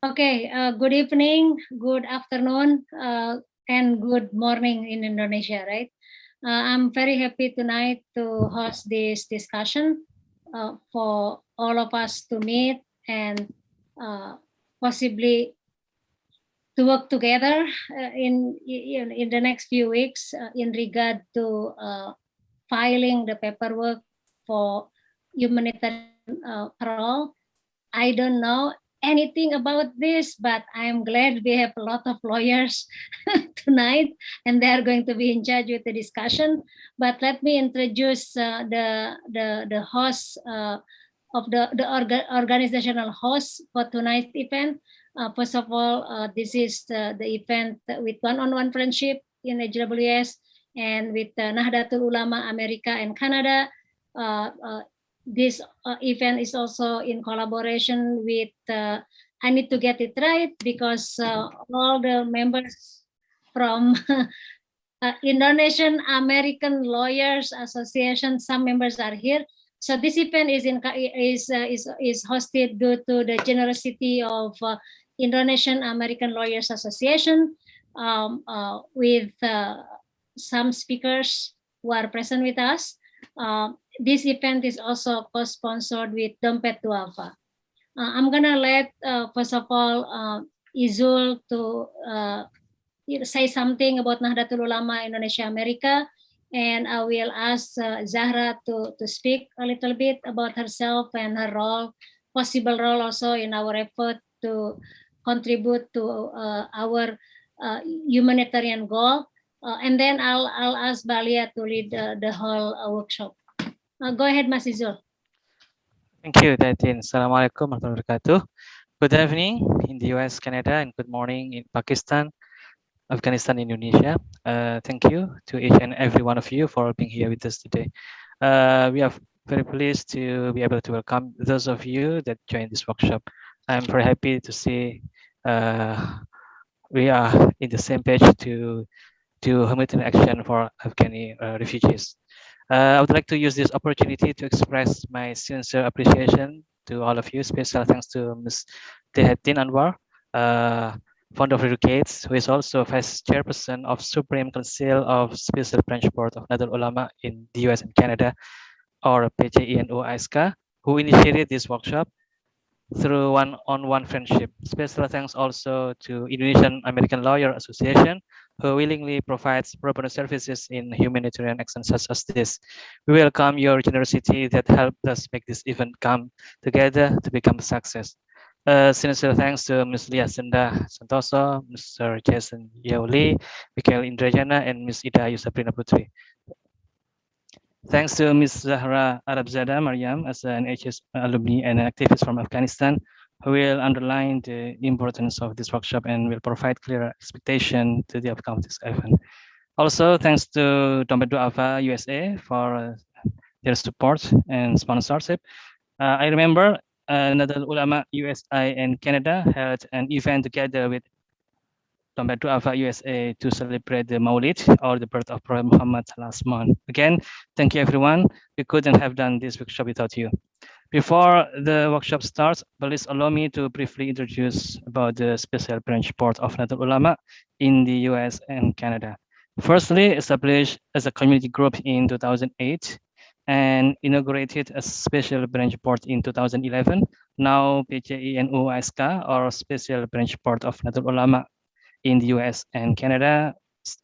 Okay, good evening, good afternoon, and good morning in Indonesia, right? I'm very happy tonight to host this discussion for all of us to meet and possibly to work together in the next few weeks in regard to filing the paperwork for humanitarian parole. I don't know anything about this, but I'm glad we have a lot of lawyers tonight, and they are going to be in charge with the discussion. But let me introduce the host of the organizational host for tonight's event. First of all, this is the event with one-on-one friendship in AWS and with Nahdlatul Ulama America and Canada. This event is also in collaboration with, I need to get it right because all the members from Indonesian American Lawyers Association, some members are here. So this event is hosted due to the generosity of Indonesian American Lawyers Association with some speakers who are present with us. This event is also co-sponsored with Dompet Dhuafa. I'm gonna let first of all Izul to say something about Nahdlatul Ulama Indonesia America, and I will ask Zahra to speak a little bit about herself and her role, possible role also in our effort to contribute to our humanitarian goal. And then I'll ask Balia to lead the whole workshop. Go ahead, Mas Izul. Thank you, Etin. Assalamualaikum warahmatullahi wabarakatuh. Good evening in the US, Canada, and good morning in Pakistan, Afghanistan, Indonesia. Thank you to each and every one of you for being here with us today. We are very pleased to be able to welcome those of you that joined this workshop. I'm very happy to see we are in the same page to humanitarian action for Afghani refugees. I would like to use this opportunity to express my sincere appreciation to all of you. Special thanks to Ms. Etin Anwar, founder of Educates, who is also Vice Chairperson of Supreme Council of Special Branch Board of Nahdlatul Ulama in the US and Canada, or PCINU ISCA, who initiated this workshop through one-on-one friendship. Special thanks also to Indonesian American Lawyer Association, who willingly provides pro bono services in humanitarian actions such as this. We welcome your generosity that helped us make this event come together to become a success. Sincere thanks to Ms. Lia Sundah Suntoso, Mr. Jason Yau Lie, Mikhail Indrajana, and Ms. Ida Ayu Sabrina Putri. Thanks to Ms. Zahra Maryam as an HS alumni and an activist from Afghanistan, who will underline the importance of this workshop and will provide clear expectation to the outcome of this event. Also, thanks to Dompet Dhuafa USA for their support and sponsorship. I remember Nahdlatul Ulama USA and Canada held an event together with Dompet Dhuafa USA to celebrate the Maulid, or the birth of Prophet Muhammad last month. Again, thank you everyone. We couldn't have done this workshop without you. Before the workshop starts, please allow me to briefly introduce about the Special Branch Board of Nahdlatul Ulama in the US and Canada. Firstly, established as a community group in 2008 and inaugurated as Special Branch Board in 2011. Now PCINU ISCA, or Special Branch Board of Nahdlatul Ulama in the US and Canada,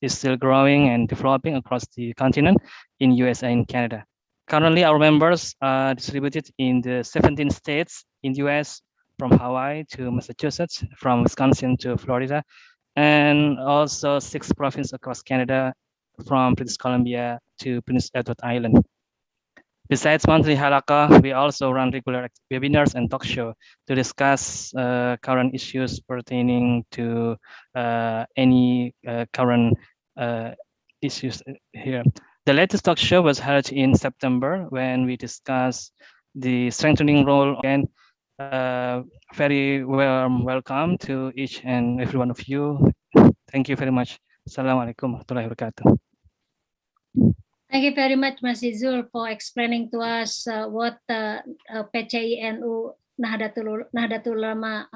is still growing and developing across the continent in US and Canada. Currently, our members are distributed in the 17 states in the US, from Hawaii to Massachusetts, from Wisconsin to Florida, and also 6 provinces across Canada, from British Columbia to Prince Edward Island. Besides monthly halakha, we also run regular webinars and talk show to discuss current issues pertaining to any current issues here. The latest talk show was held in September when we discussed the strengthening role. Again, very warm welcome to each and every one of you. Thank you very much. Assalamualaikum warahmatullahi wabarakatuh. Thank you very much, Mas Izul, for explaining to us what PCINU Nahdlatul Ulama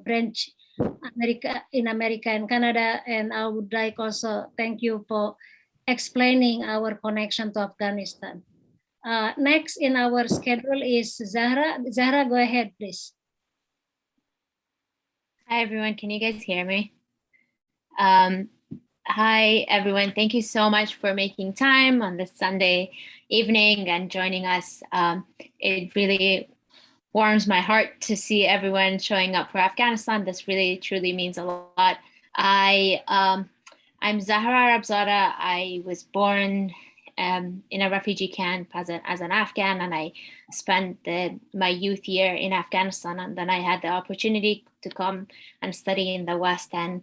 branch in America and Canada, and I would like also thank you for explaining our connection to Afghanistan. Next in our schedule is Zahra. Zahra, go ahead, please. Hi, everyone. Can you guys hear me? Hi, everyone. Thank you so much for making time on this Sunday evening and joining us. It really warms my heart to see everyone showing up for Afghanistan. This really, truly means a lot. I'm Zahra Rabzada. I was born in a refugee camp as an Afghan, and I spent my youth year in Afghanistan, and then I had the opportunity to come and study in the West. And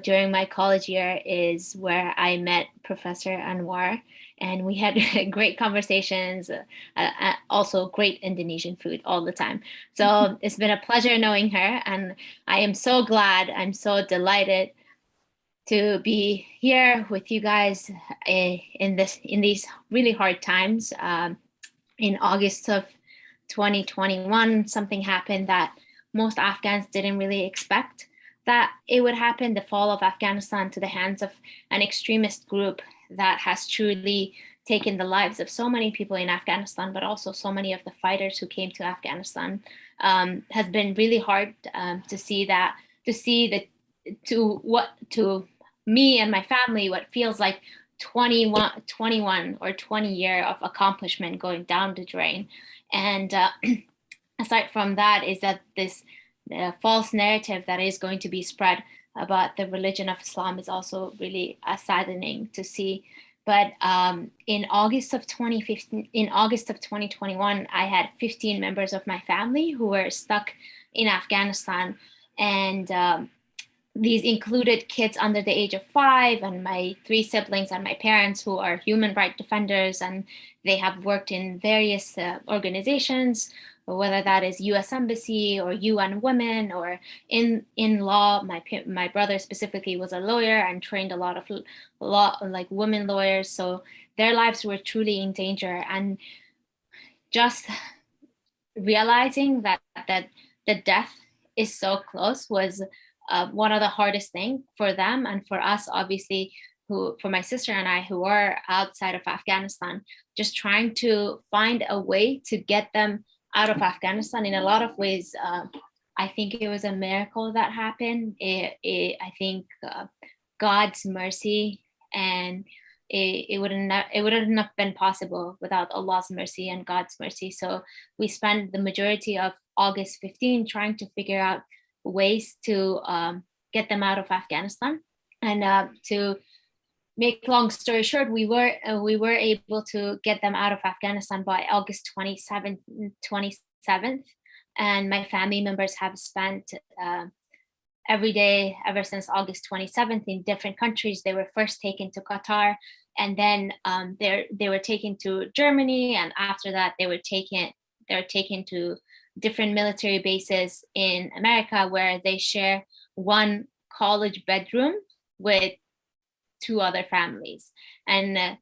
during my college year is where I met Professor Anwar, and we had great conversations, also great Indonesian food all the time. So it's been a pleasure knowing her, and I am so glad, I'm so delighted to be here with you guys in these really hard times. In August of 2021, something happened that most Afghans didn't really expect that it would happen, the fall of Afghanistan to the hands of an extremist group that has truly taken the lives of so many people in Afghanistan, but also so many of the fighters who came to Afghanistan. Has been really hard to see to me and my family, what feels like 21 or 20 year of accomplishment going down the drain. And aside from that is that this false narrative that is going to be spread about the religion of Islam is also really saddening to see. But in August of 2021, I had 15 members of my family who were stuck in Afghanistan. And these included kids under the age of 5 and my 3 siblings and my parents who are human rights defenders. And they have worked in various organizations, whether that is US Embassy or UN Women or in law. My brother specifically was a lawyer and trained a lot of like women lawyers. So their lives were truly in danger. And just realizing that the death is so close was one of the hardest things for them and for us, obviously, for my sister and I who are outside of Afghanistan, just trying to find a way to get them out of Afghanistan. In a lot of ways, I think it was a miracle that happened. I think God's mercy, and it wouldn't have been possible without Allah's mercy and God's mercy. So we spent the majority of August 15 trying to figure out ways to get them out of Afghanistan. And to make long story short, we were able to get them out of Afghanistan by August 27th. And my family members have spent every day ever since August 27th in different countries. They were first taken to Qatar, and then they were taken to Germany, and after that they were taken to different military bases in America, where they share one college bedroom with 2 other families. And I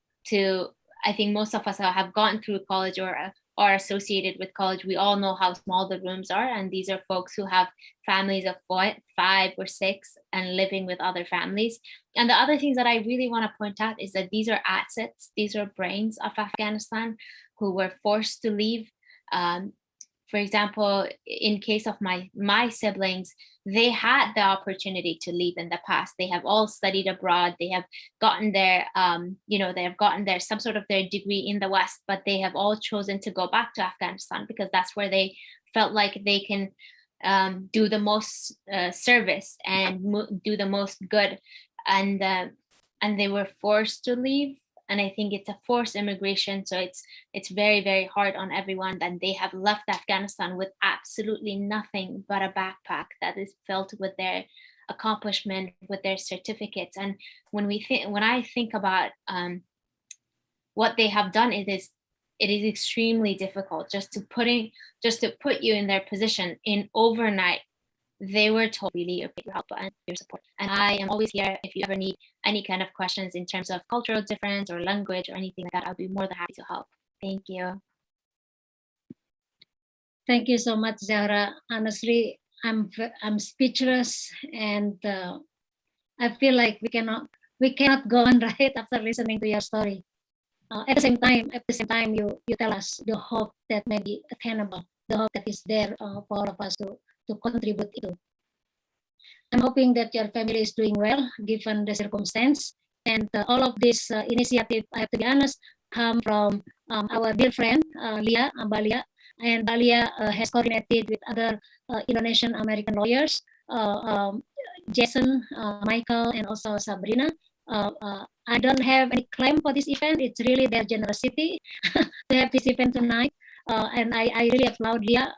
think most of us have gone through college or are associated with college. We all know how small the rooms are, and these are folks who have families of 5 or 6 and living with other families. And the other things that I really want to point out is that these are assets, these are brains of Afghanistan who were forced to leave. For example, in case of my siblings, they had the opportunity to leave in the past. They have all studied abroad. They have gotten their, they have gotten some sort of their degree in the West, but they have all chosen to go back to Afghanistan because that's where they felt like they can do the most service and do the most good. And they were forced to leave. And I think it's a forced immigration. So it's very, very hard on everyone. And they have left Afghanistan with absolutely nothing but a backpack that is filled with their accomplishment, with their certificates. And when I think about what they have done, it is extremely difficult just to put you in their position in overnight. They were told really appreciate your help and your support. And I am always here if you ever need any kind of questions in terms of cultural difference or language or anything like that. I'll be more than happy to help. Thank you. Thank you so much, Zahra. Honestly, I'm speechless, and I feel like we cannot go on right after listening to your story. At the same time, you tell us the hope that may be attainable, the hope that is there for all of us to contribute to. I'm hoping that your family is doing well given the circumstance, and all of this initiative, I have to be honest, come from our dear friend Lia, and Lia has coordinated with other Indonesian American lawyers, Jason, Michael, and also Sabrina. I don't have any claim for this event. It's really their generosity to have this event tonight. And I really applaud Lia,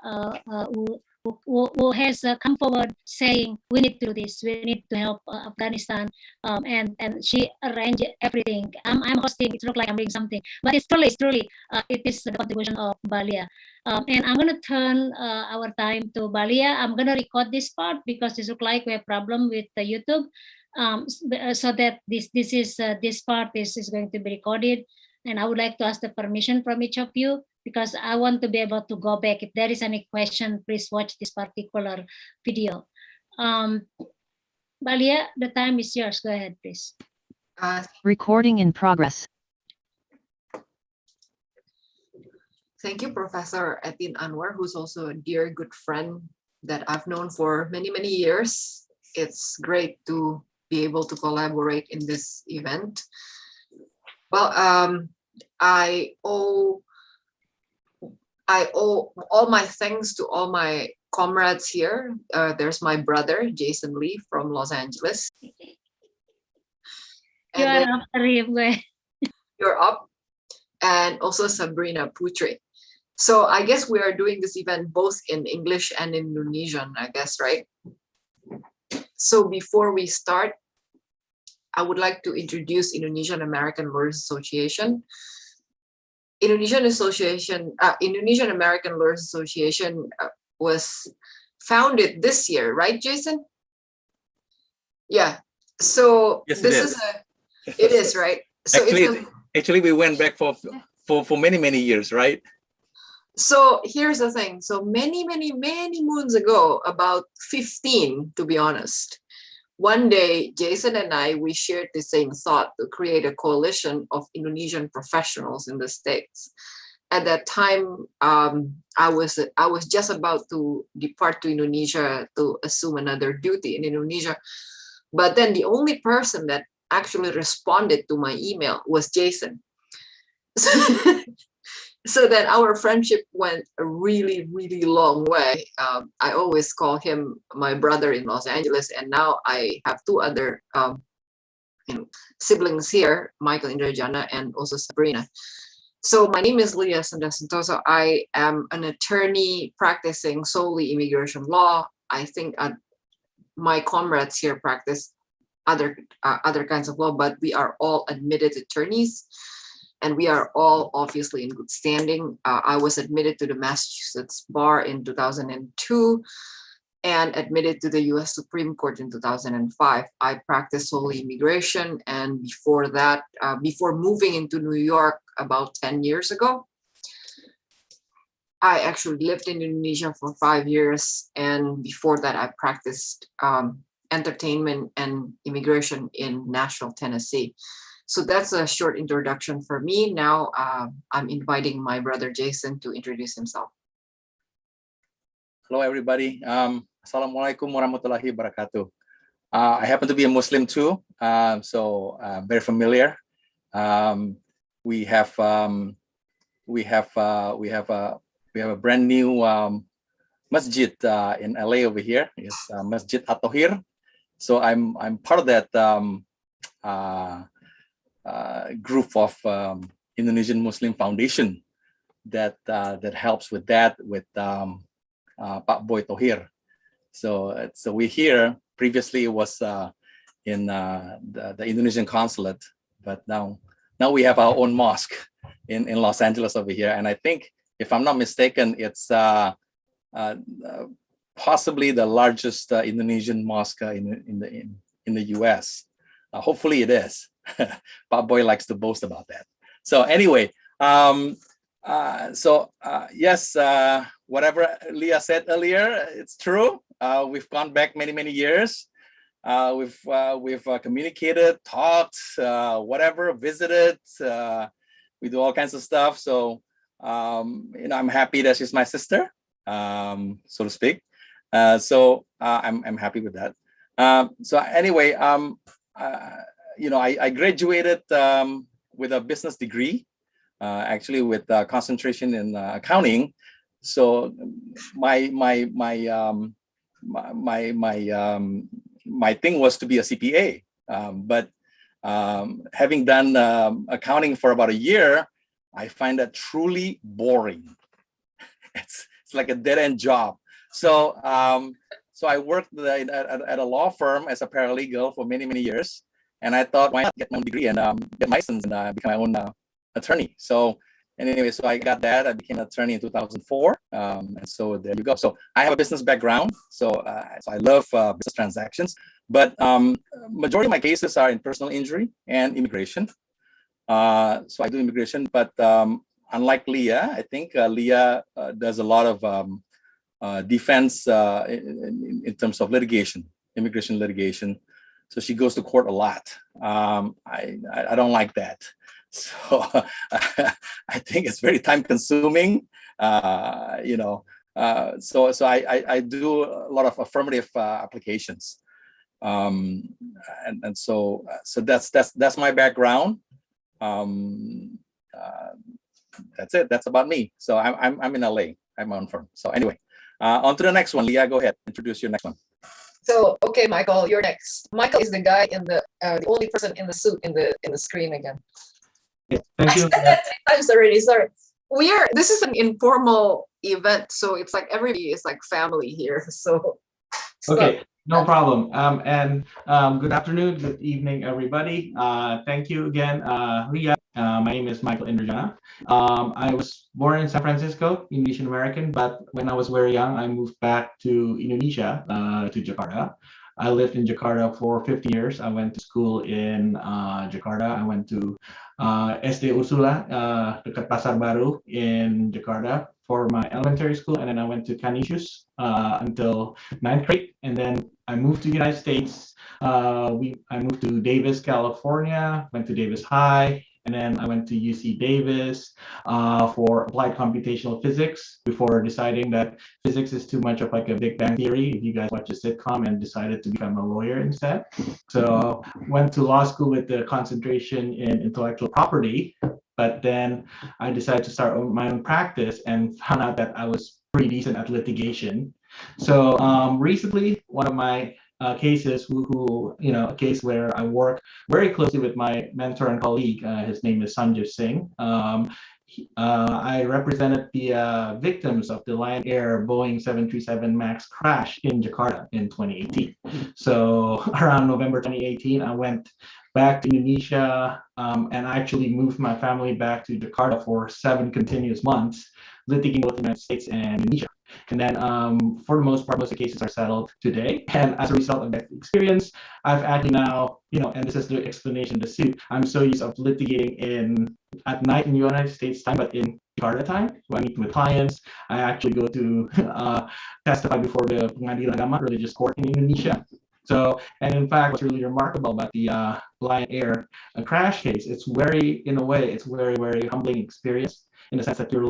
who has come forward saying we need to do this, we need to help Afghanistan, and she arranged everything. I'm hosting. It looks like I'm doing something, but it's truly it is the contribution of Balia. And I'm gonna turn our time to Balia. I'm gonna record this part because it looks like we have problem with the YouTube, so that this part is going to be recorded. And I would like to ask the permission from each of you, because I want to be able to go back. If there is any question, please watch this particular video. Balia, the time is yours. Go ahead, please. Recording in progress. Thank you, Professor Etin Anwar, who's also a dear, good friend that I've known for many, many years. It's great to be able to collaborate in this event. Well, I owe all my thanks to all my comrades here. There's my brother, Jason Lee from Los Angeles. And you are up, you're up. And also Sabrina Putri. So I guess we are doing this event both in English and Indonesian, I guess, right? So before we start, I would like to introduce Indonesian American Lawyers Association. Indonesian American Lawyers Association was founded this year, right, Jason? Yeah. So yes, it is, right? So actually, we went back for many years, right? So here's the thing. So many moons ago, about 15, to be honest, one day, Jason and we shared the same thought to create a coalition of Indonesian professionals in the States. At that time, I was just about to depart to Indonesia to assume another duty in Indonesia. But then the only person that actually responded to my email was Jason. So that our friendship went a really, really long way. I always call him my brother in Los Angeles, and now I have two other siblings here, Michael, Indrajana, and also Sabrina. So my name is Lia Sundah Suntoso. I am an attorney practicing solely immigration law. I think my comrades here practice other kinds of law, but we are all admitted attorneys. And we are all obviously in good standing. I was admitted to the Massachusetts Bar in 2002 and admitted to the US Supreme Court in 2005. I practiced solely immigration. And before that, before moving into New York about 10 years ago, I actually lived in Indonesia for 5 years. And before that, I practiced entertainment and immigration in Nashville, Tennessee. So that's a short introduction for me. Now I'm inviting my brother Jason to introduce himself. Hello, everybody. Assalamualaikum warahmatullahi wabarakatuh. I happen to be a Muslim too, so very familiar. We have a brand new masjid in LA over here. It's Masjid At-Tahir. So I'm part of that group of Indonesian Muslim Foundation that helps with that with Pak Boy Thohir. So we're here. Previously it was in the Indonesian consulate, but now we have our own mosque in Los Angeles over here. And I think, if I'm not mistaken, it's possibly the largest Indonesian mosque in the US. Hopefully it is. Pak Boy likes to boast about that. So anyway, Yes, whatever Lia said earlier, it's true. We've gone back many years. We've communicated, talked, whatever, visited. We do all kinds of stuff. So I'm happy that she's my sister, so to speak. I'm happy with that. So anyway, I graduated with a business degree. Actually with concentration in accounting. So my thing was to be a CPA. But having done accounting for about a year, I find that truly boring. It's like a dead-end job. So I worked at a law firm as a paralegal for many years. And I thought, why not get my own degree and get my license and become my own attorney. So anyway, so I got that. I became an attorney in 2004. And so there you go. So I have a business background. So I love business transactions. But majority of my cases are in personal injury and immigration. So I do immigration. But unlike Lia, I think Lia does a lot of defense in terms of litigation, immigration litigation. So she goes to court a lot. I don't like that. So I think it's very time consuming, So I do a lot of affirmative applications, and so that's my background. That's it. That's about me. So I'm in LA. I'm on firm. So anyway, on to the next one. Lia, go ahead. Introduce your next one. So okay, Michael, you're next. Michael is the guy in the only person in the suit in the screen again. Thank you. I said that 3 times already. Sorry. This is an informal event, so it's like everybody is like family here. So okay, no problem. Good afternoon, good evening, everybody. Thank you again, Lia. My name is Michael Indrajana. I was born in San Francisco, Indonesian American, but when I was very young, I moved back to Indonesia, to Jakarta. I lived in Jakarta for 50 years. I went to school in Jakarta. I went to SD Ursula, dekat Pasar Baru in Jakarta for my elementary school. And then I went to Canisius until 9th grade. And then I moved to the United States. I moved to Davis, California, went to Davis High. And then I went to UC Davis for applied computational physics before deciding that physics is too much of like a Big Bang Theory. If you guys watch a sitcom, and decided to become a lawyer instead. So went to law school with the concentration in intellectual property. But then I decided to start my own practice and found out that I was pretty decent at litigation. So recently, one of my cases a case where I work very closely with my mentor and colleague. His name is Sanjay Singh. I represented the victims of the Lion Air Boeing 737 MAX crash in Jakarta in 2018. So around November 2018, I went back to Indonesia and I actually moved my family back to Jakarta for 7 continuous months, litigating both the United States and Indonesia. And then for the most part, most of the cases are settled today. And as a result of that experience, I've actually now, and this is the explanation of the suit, I'm so used to litigating at night in the United States time, but in Jakarta time, when I meet with clients, I actually go to testify before the Pengadilan Agama religious court in Indonesia. So, and in fact, what's really remarkable about the Lion Air crash case, it's very humbling experience, in the sense that you're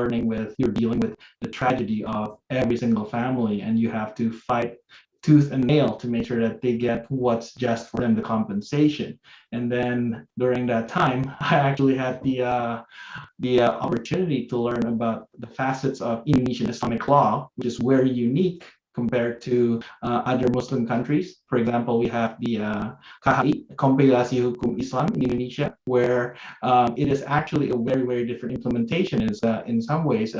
dealing with the tragedy of every single family, and you have to fight tooth and nail to make sure that they get what's just for them, the compensation. And then during that time, I actually had the opportunity to learn about the facets of Indonesian Islamic law, which is very unique compared to other Muslim countries. For example, we have the KHI, Kompilasi Hukum Islam in Indonesia, where it is actually a very different implementation. In some ways,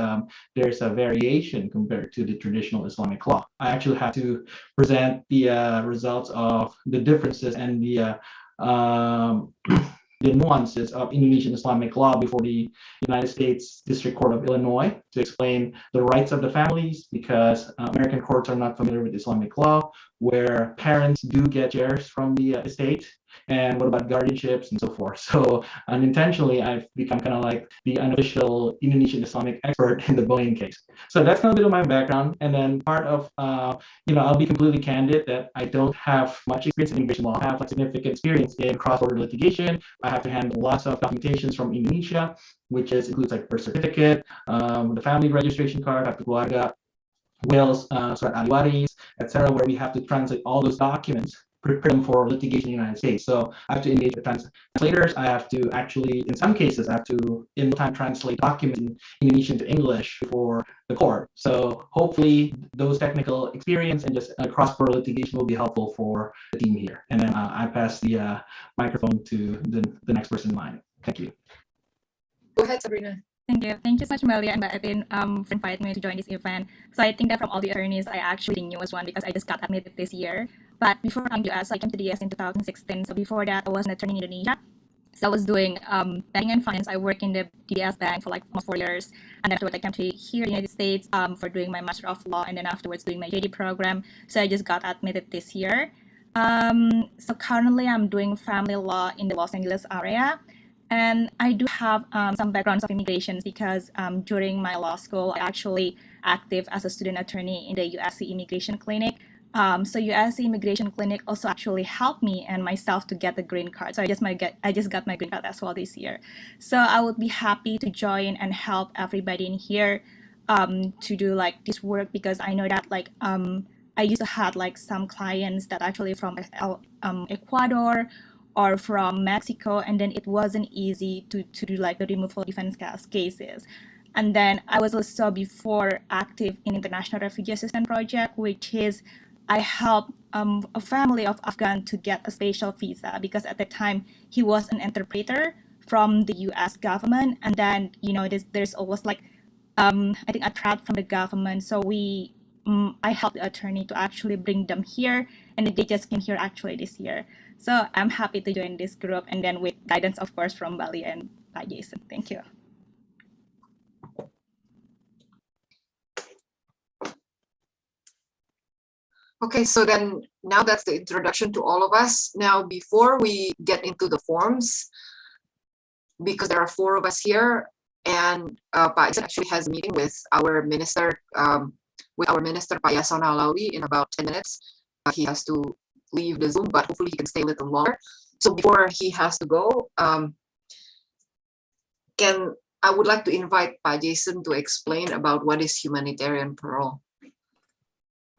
there's a variation compared to the traditional Islamic law. I actually had to present the results of the differences and the nuances of Indonesian Islamic law before the United States District Court of Illinois to explain the rights of the families, because American courts are not familiar with Islamic law, where parents do get shares from the estate, And what about guardianships and so forth? So unintentionally, I've become kind of like the unofficial Indonesian Islamic expert in the Boeing case. So that's kind of a bit of my background. And then part of, I'll be completely candid that I don't have much experience in immigration law. I have like significant experience in cross-border litigation. I have to handle lots of documentations from Indonesia, which includes like birth certificate, the family registration card, kartu keluarga, wills, surat ahli waris, etc., where we have to translate all those documents, prepare them for litigation in the United States. So I have to engage with translators. I have to actually, in some cases, I have to in time translate documents in Indonesian to English for the court. So hopefully those technical experience and just cross-border litigation will be helpful for the team here. And then I pass the microphone to the next person in line. Thank you. Go ahead, Sabrina. Thank you. Thank you so much, Lia and Etin, for inviting me to join this event. So I think that from all the attorneys, I actually the newest one because I just got admitted this year. But before I came to US, I came to the US in 2016. So before that, I was an attorney in Indonesia. So I was doing banking and finance. I worked in the DBS bank for like almost 4 years. And afterwards, I came to here in the United States for doing my Master of Law. And then afterwards, doing my JD program. So I just got admitted this year. So currently, I'm doing family law in the Los Angeles area. And I do have some backgrounds of immigration because during my law school, I actually active as a student attorney in the USC Immigration Clinic. So USC Immigration Clinic also actually helped me and myself to get the green card. So I just got my green card as well this year. So I would be happy to join and help everybody in here to do like this work because I know that like I used to have like some clients that actually from Ecuador or from Mexico, and then it wasn't easy to do like the removal defense cases. And then I was also before active in International Refugee Assistance Project, which is I helped a family of Afghan to get a special visa because at the time he was an interpreter from the US government. And then, there's always like, I think a threat from the government. So I helped the attorney to actually bring them here, and they just came here actually this year. So I'm happy to join this group, and then with guidance, of course, from Bali and Pak Jason. Thank you. Okay, so then now that's the introduction to all of us. Now, before we get into the forms, because there are 4 of us here, and Pak Jason actually has a meeting with our minister, Pak Yasona Alawi in about 10 minutes. He has to leave the Zoom, but hopefully he can stay a little longer. So before he has to go, I would like to invite Pak Jason to explain about what is humanitarian parole.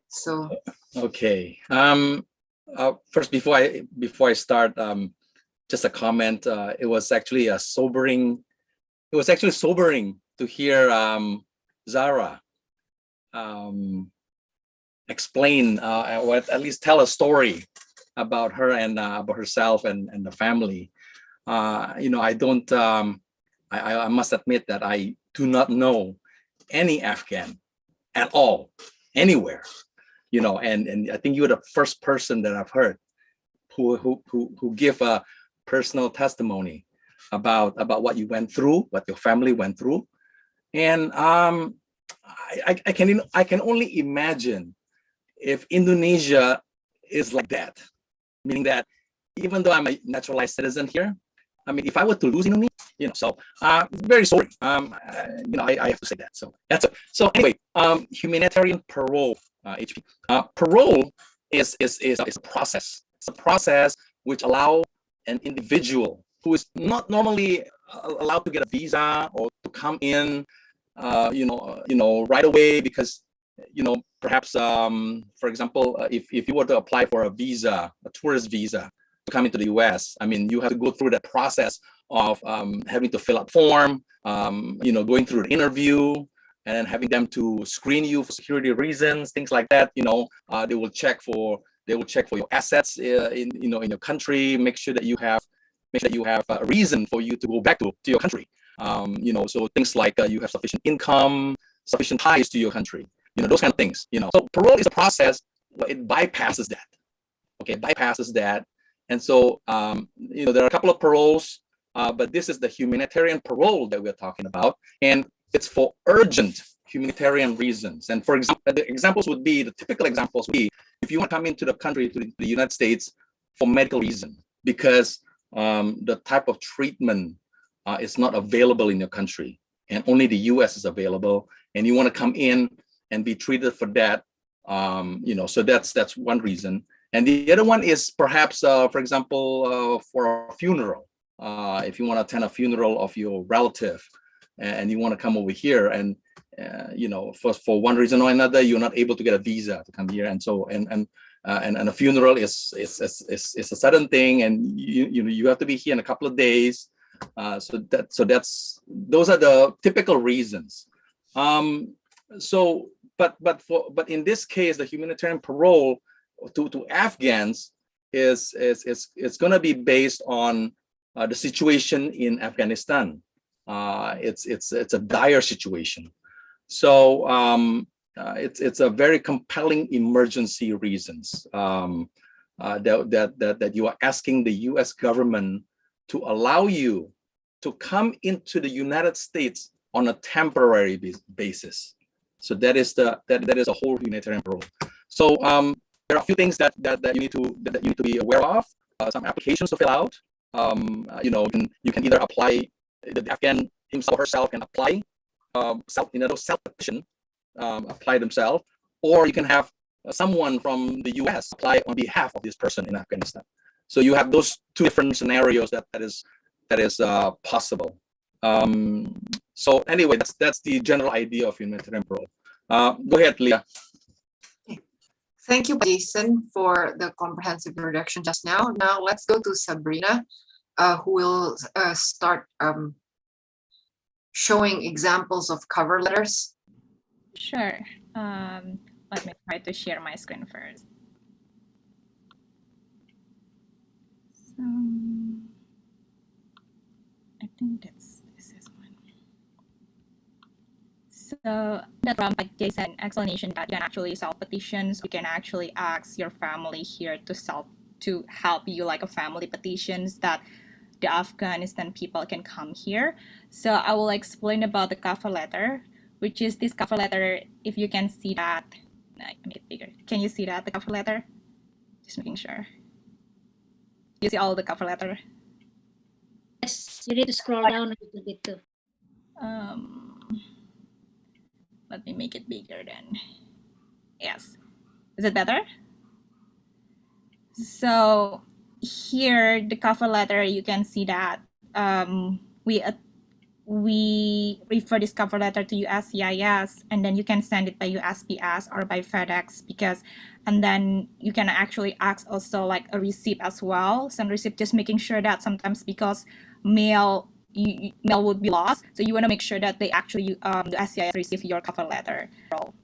So okay. First, before I start, just a comment. It was actually sobering. It was actually sobering to hear Zahra explain or at least tell a story about her and about herself and the family. I don't. I must admit that I do not know any Afghan at all anywhere. And I think you're the first person that I've heard who give a personal testimony about what you went through, what your family went through, and I can only imagine if Indonesia is like that, meaning that even though I'm a naturalized citizen here, I mean, if I were to lose Indonesia, so very sorry. I have to say that. So that's it. So anyway, humanitarian parole, HP. Parole is a process. It's a process which allow an individual who is not normally allowed to get a visa or to come in, right away because, perhaps, for example, if you were to apply for a visa, a tourist visa to come into the US, I mean, you have to go through that process of having to fill out form, going through the interview, and then having them to screen you for security reasons, things like that. They will check for your assets in your country, make sure that you have a reason for you to go back to your country. So things like you have sufficient income, sufficient ties to your country, those kind of things. So parole is a process, it bypasses that. Okay, bypasses that. And so, there are a couple of paroles, but this is the humanitarian parole that we're talking about. And it's for urgent humanitarian reasons. And for example, the typical examples would be, if you want to come into the country, to the United States for medical reason, because the type of treatment is not available in your country, and only the US is available, and you want to come in and be treated for that. So that's one reason. And the other one is perhaps, for example, for a funeral. If you want to attend a funeral of your relative, and you want to come over here, and for one reason or another, you're not able to get a visa to come here, and so and a funeral is a sudden thing, and you have to be here in a couple of days. So those are the typical reasons. But in this case, the humanitarian parole to Afghans is going to be based on the situation in Afghanistan. It's a dire situation. So it's a very compelling emergency reasons that you are asking the U.S. government to allow you to come into the United States on a temporary basis. So that is the whole humanitarian parole. So there are a few things that you need to be aware of. Some applications to fill out. You can either apply, the Afghan himself or herself can apply self-petition, apply themselves, or you can have someone from the US apply on behalf of this person in Afghanistan. So you have those two different scenarios that is possible. So anyway, that's the general idea of humanitarian parole. Go ahead, Lia. Thank you, Jason, for the comprehensive introduction just now. Now let's go to Sabrina, who will start showing examples of cover letters. Sure. Let me try to share my screen first. So I think this is one. So that from Jason explanation that you can actually self petitions. We can actually ask your family here to help you, like a family petitions that the Afghanistan people can come here. So I will explain about the cover letter, which is this cover letter. If you can see that, I make it bigger. Can you see that, the cover letter? Just making sure. You see all the cover letter? Yes, you need to scroll down a little bit too. Let me make it bigger then. Yes. Is it better? So here, the cover letter, you can see that we refer this cover letter to USCIS, and then you can send it by USPS or by FedEx, and then you can actually ask also like a receipt as well. Some receipt, just making sure that sometimes because mail would be lost, so you want to make sure that they actually the SCIS receive your cover letter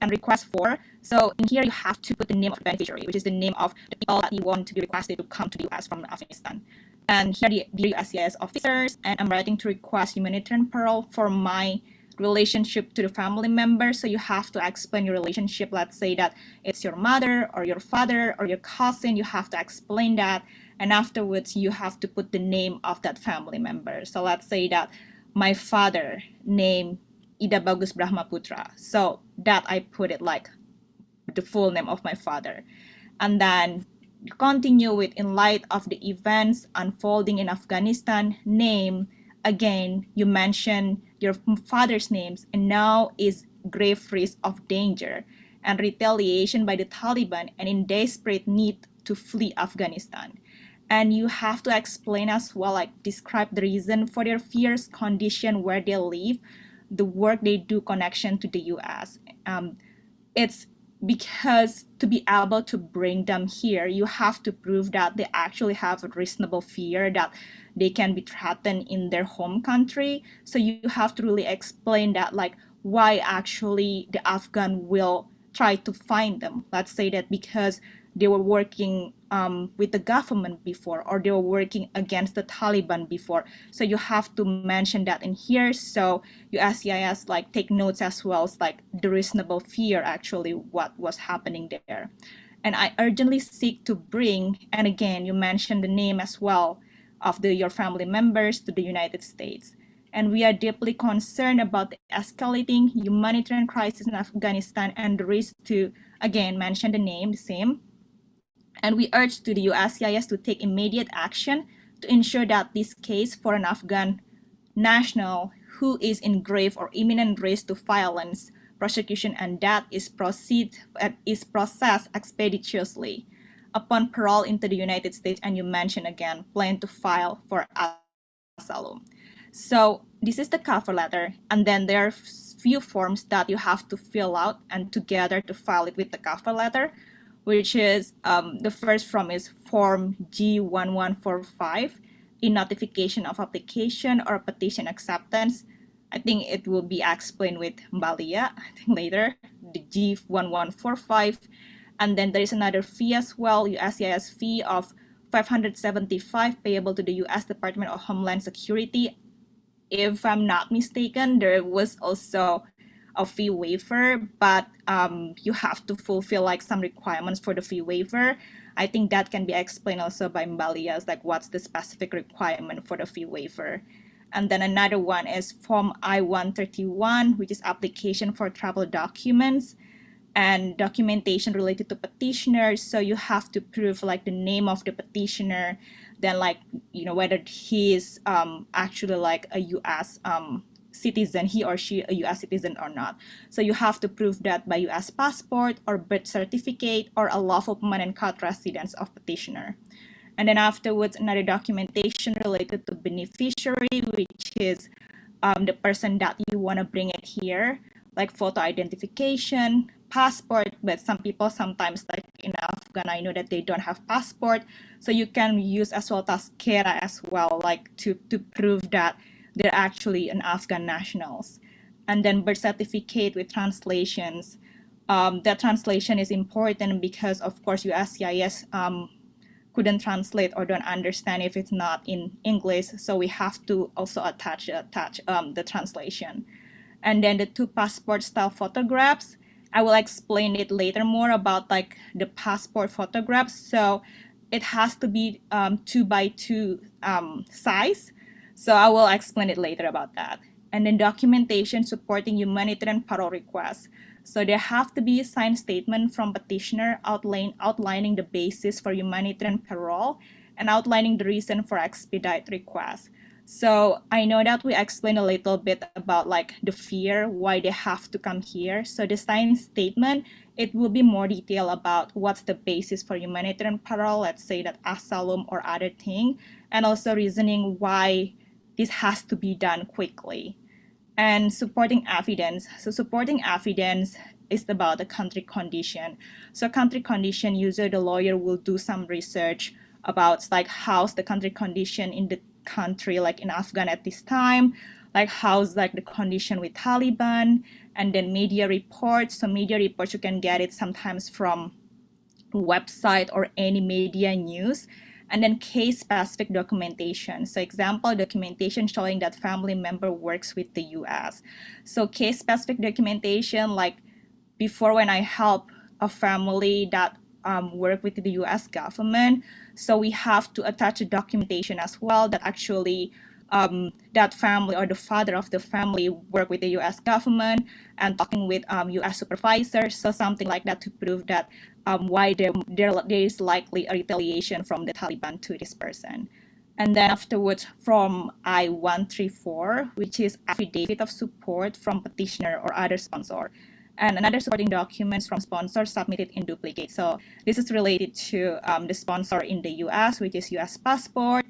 and request for. So in here you have to put the name of the beneficiary, which is the name of the people that you want to be requested to come to the US from Afghanistan. And here the SCIS officers, and I'm writing to request humanitarian parole for my relationship to the family member. So you have to explain your relationship. Let's say that it's your mother or your father or your cousin. You have to explain that, and afterwards you have to put the name of that family member. So let's say that my father named Ida Bagus Brahma Putra, so that I put it like the full name of my father. And then continue with, in light of the events unfolding in Afghanistan, name, again you mention your father's names, and now is grave risk of danger and retaliation by the Taliban and in desperate need to flee Afghanistan. And you have to explain as well, like describe the reason for their fears, condition where they live, the work they do, connection to the US. It's because to be able to bring them here, you have to prove that they actually have a reasonable fear that they can be threatened in their home country. So you have to really explain that, like why actually the Afghan will try to find them. Let's say that because they were working with the government before, or they were working against the Taliban before. So you have to mention that in here. So USCIS like take notes as well as like the reasonable fear actually what was happening there. And I urgently seek to bring, and again, you mentioned the name as well of your family members to the United States. And we are deeply concerned about the escalating humanitarian crisis in Afghanistan and the risk to, again, mention the name, the same, And we urge to the USCIS to take immediate action to ensure that this case for an Afghan national who is in grave or imminent risk to violence, prosecution, and death is processed expeditiously. Upon parole into the United States, and you mentioned again, plan to file for asylum. So this is the cover letter, and then there are few forms that you have to fill out and together to file it with the cover letter, which is the first form is Form G1145, a notification of application or petition acceptance. I think it will be explained with Lia, I think later, the G1145. And then there is another fee as well, USCIS fee of $575 payable to the U.S. Department of Homeland Security. If I'm not mistaken, there was also a fee waiver, but you have to fulfill like some requirements for the fee waiver. I think that can be explained also by Lia, like what's the specific requirement for the fee waiver. And then another one is Form I-131, which is application for travel documents and documentation related to petitioners. So you have to prove like the name of the petitioner, then like, you know, whether he is actually like a US citizen, he or she a US citizen or not. So you have to prove that by US passport or birth certificate or a lawful permanent card residence of petitioner. And then afterwards, another documentation related to beneficiary, which is the person that you want to bring it here, like photo identification, passport, but some people sometimes, like in Afghan, I know that they don't have passport, so you can use as well tazkera as well, like to prove that they're actually an Afghan nationals. And then birth certificate with translations. That translation is important because, of course, USCIS couldn't translate or don't understand if it's not in English, so we have to also attach the translation. And then the 2 passport style photographs, I will explain it later more about like the passport photographs. So it has to be 2x2 size. So I will explain it later about that. And then documentation supporting humanitarian parole requests. So there have to be a signed statement from petitioner outlining the basis for humanitarian parole and outlining the reason for expedite request. So I know that we explained a little bit about like the fear, why they have to come here. So the signed statement, it will be more detailed about what's the basis for humanitarian parole, let's say that asylum or other thing, and also reasoning why this has to be done quickly. And supporting evidence. So supporting evidence is about the country condition. So country condition, usually the lawyer will do some research about like how's the country condition in the country, like in Afghan at this time, like how's like the condition with Taliban, and then media reports. So media reports, you can get it sometimes from website or any media news. And then case-specific documentation. So example, documentation showing that family member works with the US. So case-specific documentation, like before when I help a family that work with the US government, so we have to attach a documentation as well that actually that family or the father of the family work with the US government and talking with US supervisors, so something like that to prove that why there is likely a retaliation from the Taliban to this person. And then afterwards from I-134, which is affidavit of support from petitioner or other sponsor, and another supporting documents from sponsors submitted in duplicate. So this is related to the sponsor in the US, which is US passport,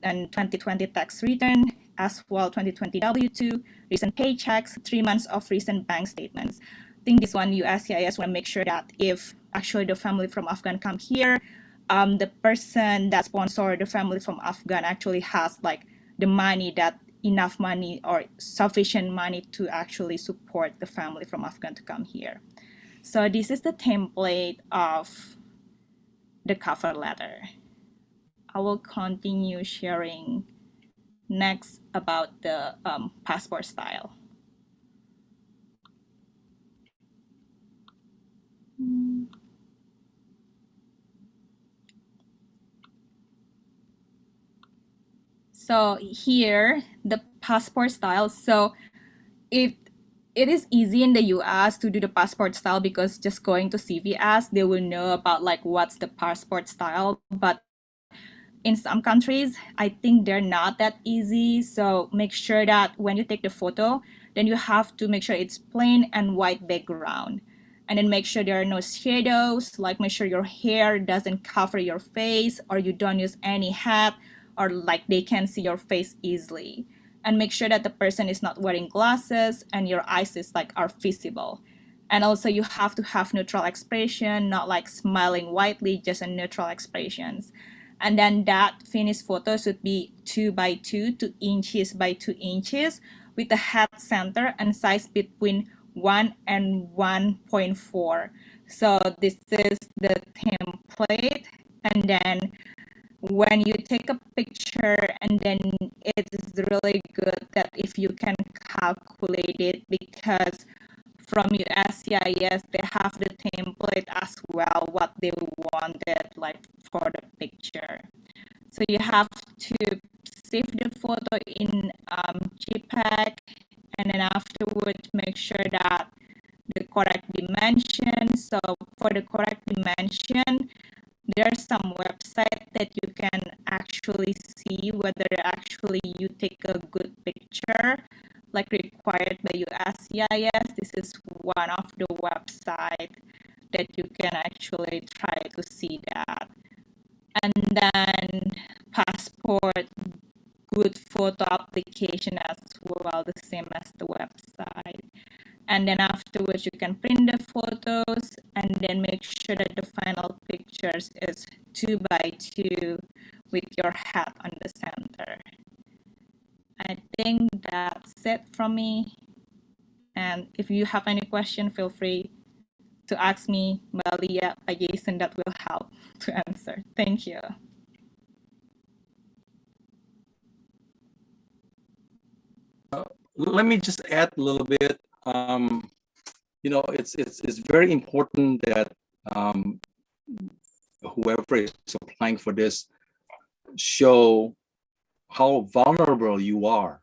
and 2020 tax return, as well 2020 W-2, recent paychecks, 3 months of recent bank statements. I think this one USCIS want to make sure that if actually the family from Afghan come here, the person that sponsored the family from Afghan actually has like the money, that enough money or sufficient money to actually support the family from Afghan to come here. So this is the template of the cover letter. I will continue sharing next about the passport style. So here, the passport style. So if it is easy in the US to do the passport style because just going to CVS, they will know about like what's the passport style. But in some countries, I think they're not that easy. So make sure that when you take the photo, then you have to make sure it's plain and white background. And then make sure there are no shadows, like make sure your hair doesn't cover your face or you don't use any hat or like they can see your face easily. And make sure that the person is not wearing glasses and your eyes is like are visible. And also you have to have neutral expression, not like smiling widely, just a neutral expressions. And then that finished photo should be 2 by 2, 2 inches by 2 inches with the head center and size between 1 and 1.4. So this is the template. And then when you take a picture, and then it is really good that if you can calculate it, because from USCIS, they have the template as well, what they wanted like for the picture. So you have to save the photo in JPEG, and then afterwards make sure that the correct dimension. So for the correct dimension, there's some website that you can actually see whether actually you take a good picture like required by USCIS. This is one of the website that you can actually try to see that. And then passport, good photo application as well, the same as the website. And then afterwards you can print the photos and then make sure that the final pictures is 2 by 2 with your hat on the center. I think that's it from me. And if you have any question, feel free to ask me, Lia, Jason, that will help to answer. Thank you. Let me just add a little bit. You know, it's very important that whoever is applying for this show how vulnerable you are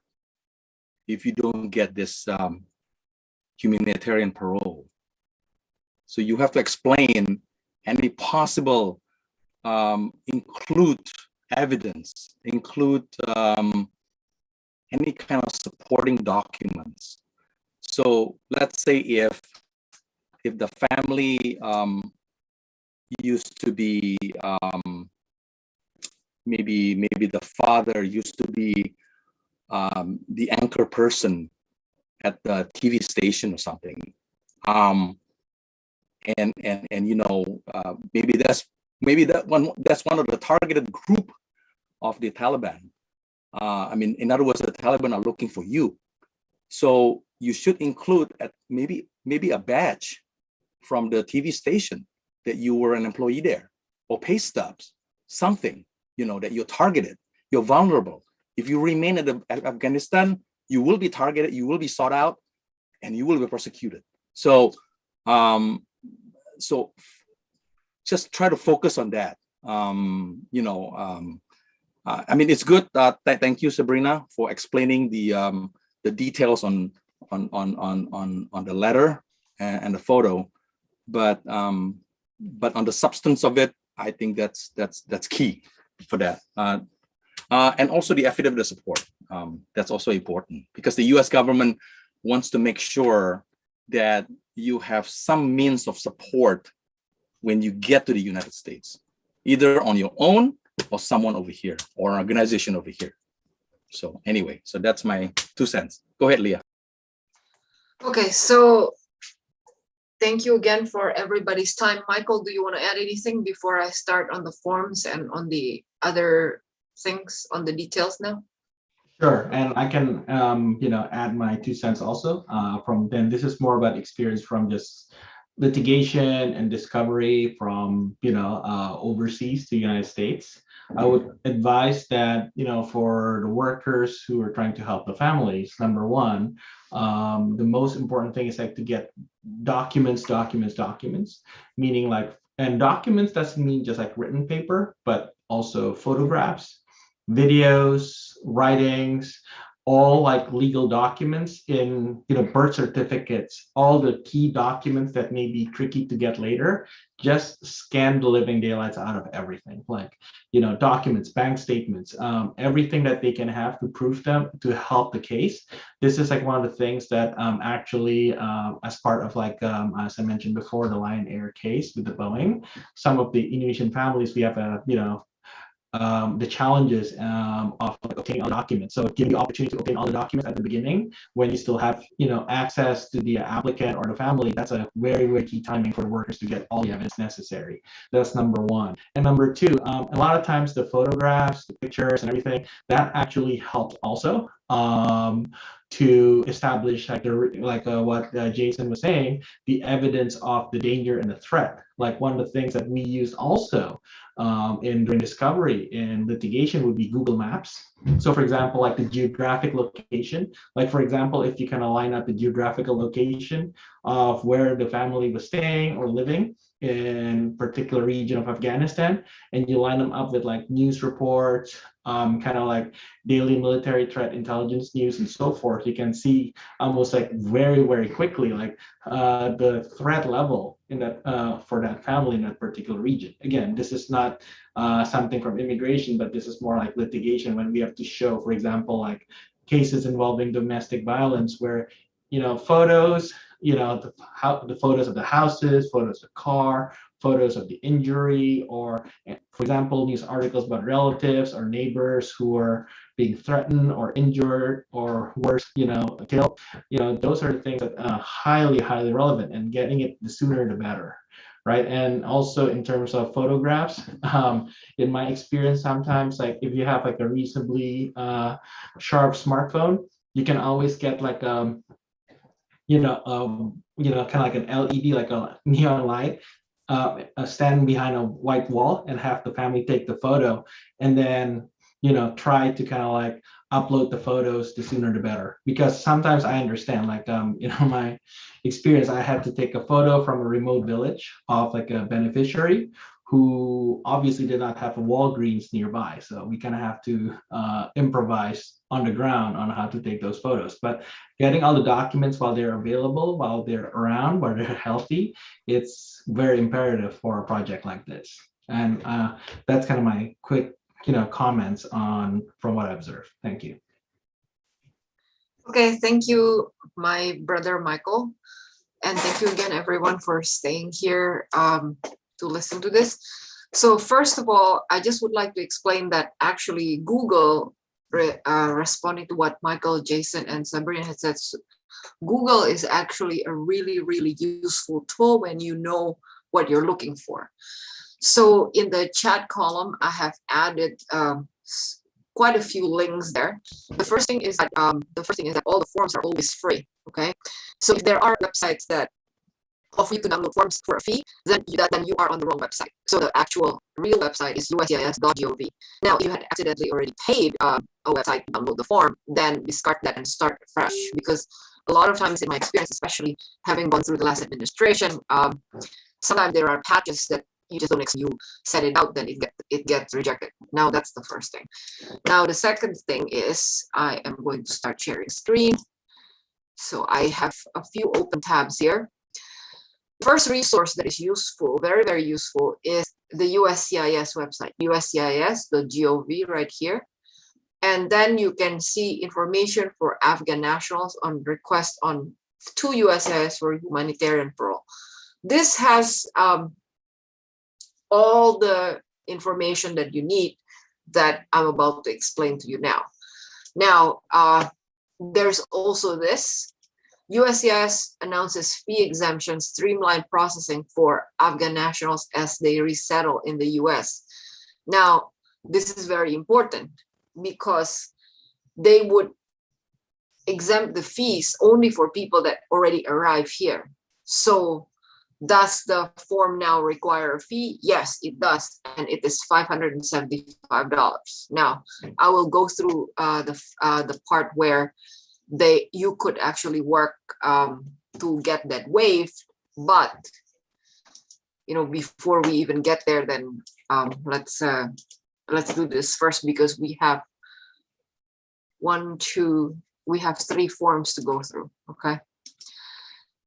if you don't get this humanitarian parole. So you have to explain any possible, include evidence, include any kind of supporting documents. So let's say if the family used to be maybe the father used to be the anchor person at the TV station or something, and you know, maybe that's one of the targeted group of the Taliban. I mean, in other words, the Taliban are looking for you. So you should include at maybe a badge from the TV station that you were an employee there, or pay stubs, something, you know, that you're targeted, you're vulnerable. If you remain at Afghanistan, you will be targeted, you will be sought out, and you will be prosecuted. So, so just try to focus on that. You know, I mean, it's good. Thank you, Sabrina, for explaining the details on the letter and the photo, but on the substance of it, I think that's key for that. And also the affidavit of support. That's also important because the U.S. government wants to make sure that you have some means of support when you get to the United States, either on your own or someone over here or an organization over here. So anyway, so that's my 2 cents. Go ahead, Lia. Okay, so thank you again for everybody's time. Michael, do you want to add anything before I start on the forms and on the other things, on the details now? Sure, and I can, you know, add my 2 cents also. From then, this is more about experience from just litigation and discovery from, you know, overseas to the United States. I would advise that, you know, for the workers who are trying to help the families, number one, the most important thing is like to get documents, meaning like, and documents doesn't mean just like written paper, but also photographs, videos, writings, all like legal documents in, birth certificates, all the key documents that may be tricky to get later, just scan the living daylights out of everything, like, documents, bank statements, everything that they can have to prove them to help the case. This is like one of the things that actually, as part of like, as I mentioned before, the Lion Air case with the Boeing, some of the Indonesian families, we have a, the challenges of like, obtaining all the documents. So giving the opportunity to obtain all the documents at the beginning when you still have, access to the applicant or the family, that's a very, very key timing for the workers to get all the evidence necessary. That's number one. And number two, a lot of times the photographs, the pictures and everything, that actually helps also to establish like what Jason was saying, the evidence of the danger and the threat. Like one of the things that we used also during discovery in litigation would be Google Maps. So for example, like the geographic location, like for example, if you kind of line up the geographical location of where the family was staying or living in particular region of Afghanistan, and you line them up with like news reports, kind of like daily military threat intelligence news and so forth, you can see almost like very, very quickly like the threat level in that for that family in that particular region. Again, this is not something from immigration, but this is more like litigation when we have to show, for example, like cases involving domestic violence where, photos, the photos of the houses, photos of the car, photos of the injury, or for example, news articles about relatives or neighbors who are being threatened or injured or worse, killed. Those are the things that are highly, highly relevant, and getting it the sooner the better. Right. And also in terms of photographs, in my experience, sometimes like if you have like a reasonably sharp smartphone, you can always get like kind of like an LED, like a neon light, stand behind a white wall and have the family take the photo, and then try to kind of like upload the photos, the sooner the better. Because sometimes I understand, like my experience, I had to take a photo from a remote village of like a beneficiary who obviously did not have a Walgreens nearby. So we kind of have to improvise on the ground on how to take those photos. But getting all the documents while they're available, while they're around, while they're healthy, it's very imperative for a project like this. And that's kind of my quick comments on from what I observed. Thank you. Okay, thank you, my brother Michael. And thank you again, everyone, for staying here to listen to this. So first of all, I just would like to explain that actually Google, responding to what Michael, Jason, and Sabrina had said, Google is actually a really, really useful tool when you know what you're looking for. So in the chat column, I have added quite a few links there. The first thing is that all the forms are always free. Okay, so if there are websites that offer you to download forms for a fee, then you are on the wrong website. So the actual real website is uscis.gov. Now, if you had accidentally already paid a website to download the form, then discard that and start fresh. Because a lot of times, in my experience, especially having gone through the last administration, sometimes there are patches that you just don't accept. You set it out, then it gets rejected. Now that's the first thing. Now the second thing is I am going to start sharing screen. So I have a few open tabs here. First resource that is useful, very, very useful, is the USCIS website, uscis.gov right here. And then you can see information for Afghan nationals on request to USCIS for humanitarian parole. This has all the information that you need that I'm about to explain to you now. Now, there's also this. USCIS announces fee exemption, streamlined processing for Afghan nationals as they resettle in the US. Now, this is very important because they would exempt the fees only for people that already arrive here. So does the form now require a fee? Yes, it does, and it is $575. Now, I will go through the part where you could actually work to get that waived, but before we even get there, then let's do this first, because we have one, two, we have 3 forms to go through, okay?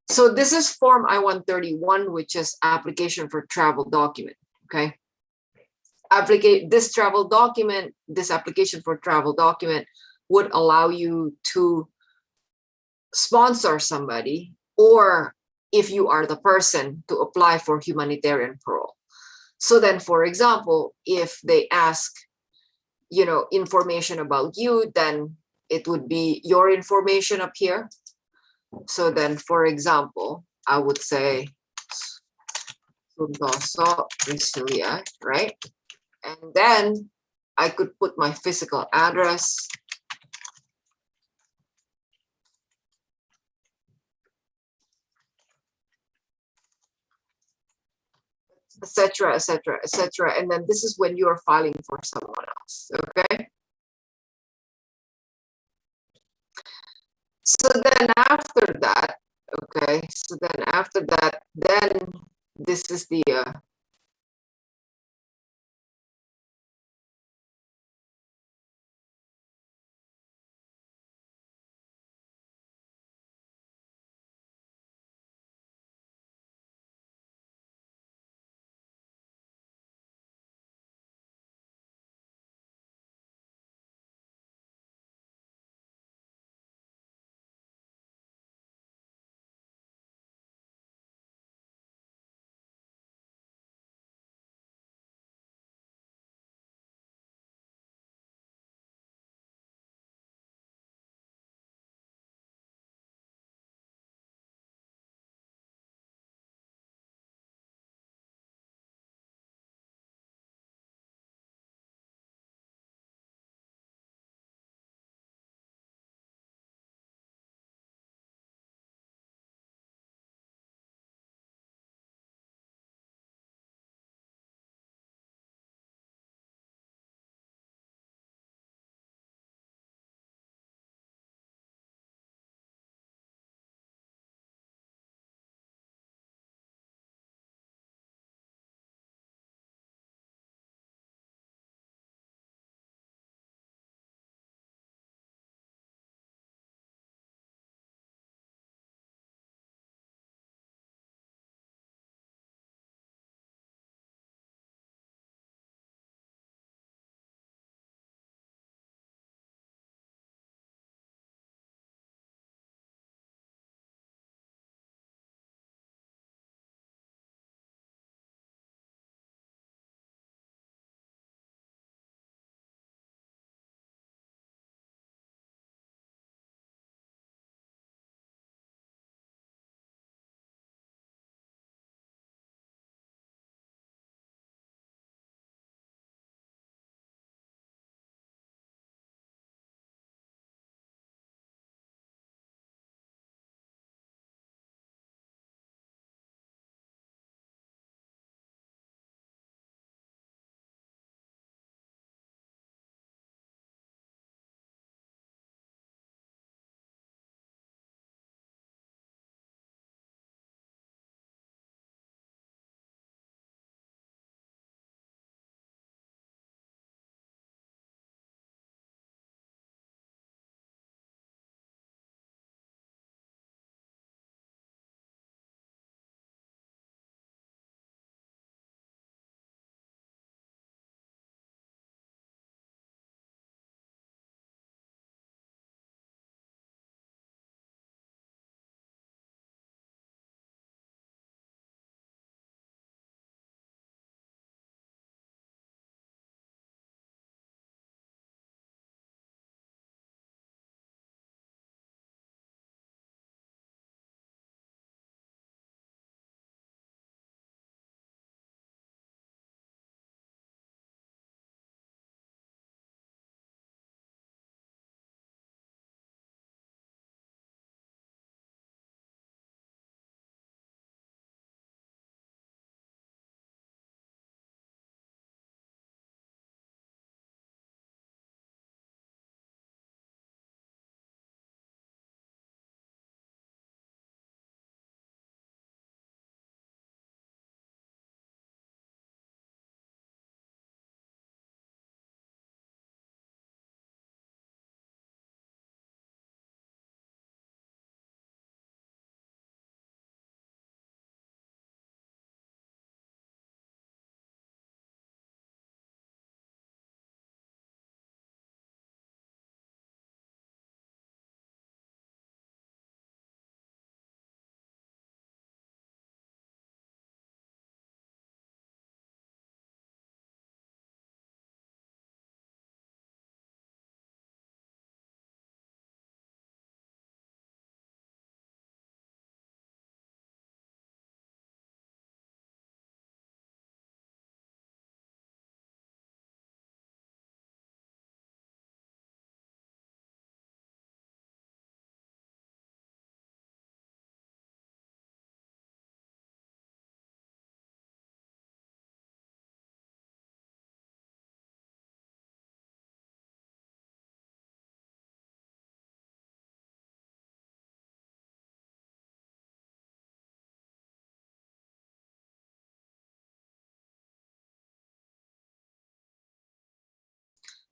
So this is form I-131, which is application for travel document, okay? This application for travel document would allow you to sponsor somebody, or if you are the person, to apply for humanitarian parole. So then, for example, if they ask, you know, information about you, then it would be your information up here. So then, for example, I would say Suntoso, Lia, right? And then I could put my physical address, etc., etc., etc. And then this is when you are filing for someone else, okay? So then after that, okay, so then after that, then this is the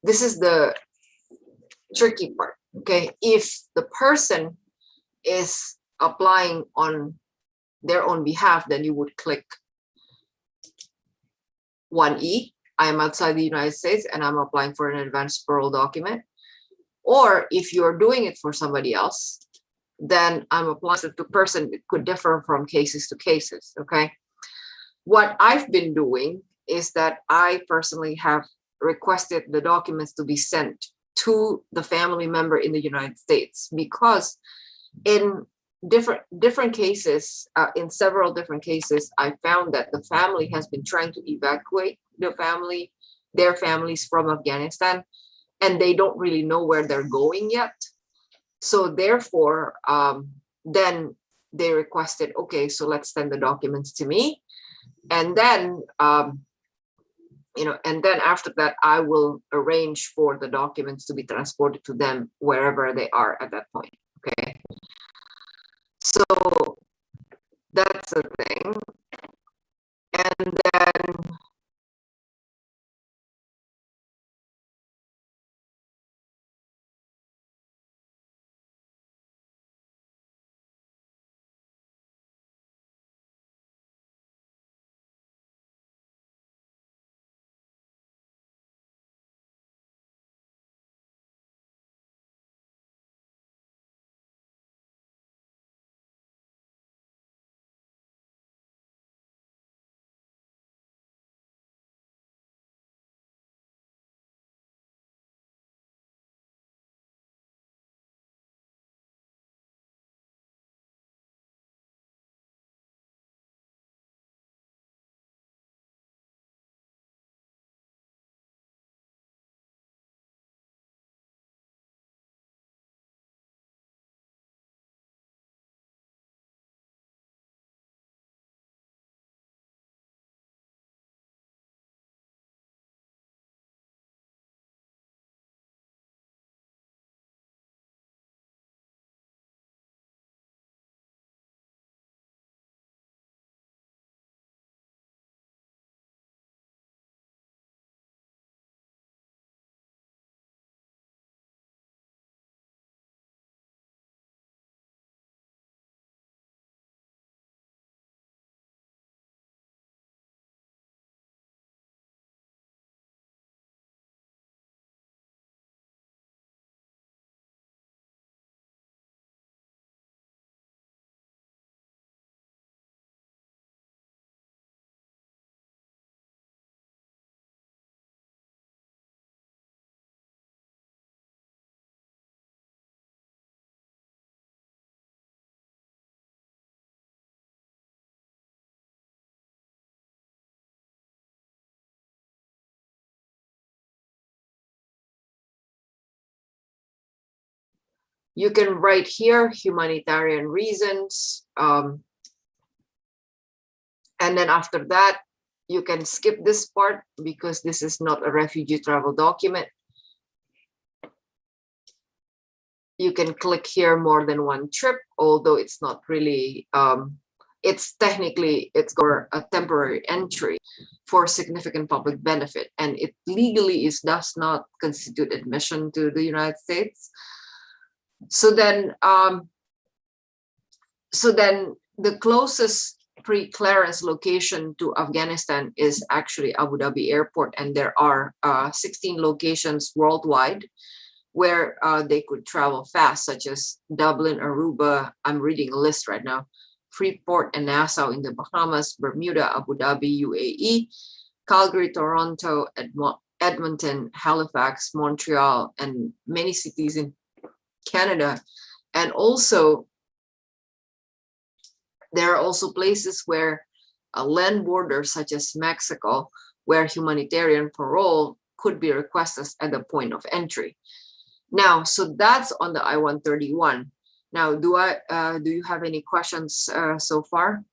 this is the tricky part. Okay, if the person is applying on their own behalf, then you would click 1E. I am outside the United States and I'm applying for an advanced parole document. Or if you're doing it for somebody else, then I'm applying to person. It could differ from cases to cases. Okay. What I've been doing is that I personally have requested the documents to be sent to the family member in the United States, because in different cases, in several different cases, I found that the family has been trying to evacuate their families from Afghanistan, and they don't really know where they're going yet. So therefore, then they requested, okay, so let's send the documents to me. And then, and then after that, I will arrange for the documents to be transported to them wherever they are at that point. Okay. So that's the thing. And then you can write here humanitarian reasons. And then after that, you can skip this part because this is not a refugee travel document. You can click here more than one trip, although it's not really, it's for a temporary entry for significant public benefit. And it legally does not constitute admission to the United States. So then the closest pre-clearance location to Afghanistan is actually Abu Dhabi Airport, and there are 16 locations worldwide where they could travel fast, such as Dublin, Aruba. I'm reading a list right now. Freeport and Nassau in the Bahamas, Bermuda, Abu Dhabi, UAE, Calgary, Toronto, Edmonton, Halifax, Montreal, and many cities in Canada. And also, there are also places where land borders, such as Mexico, where humanitarian parole could be requested at the point of entry. Now, so that's on the I-131. Now, do you have any questions so far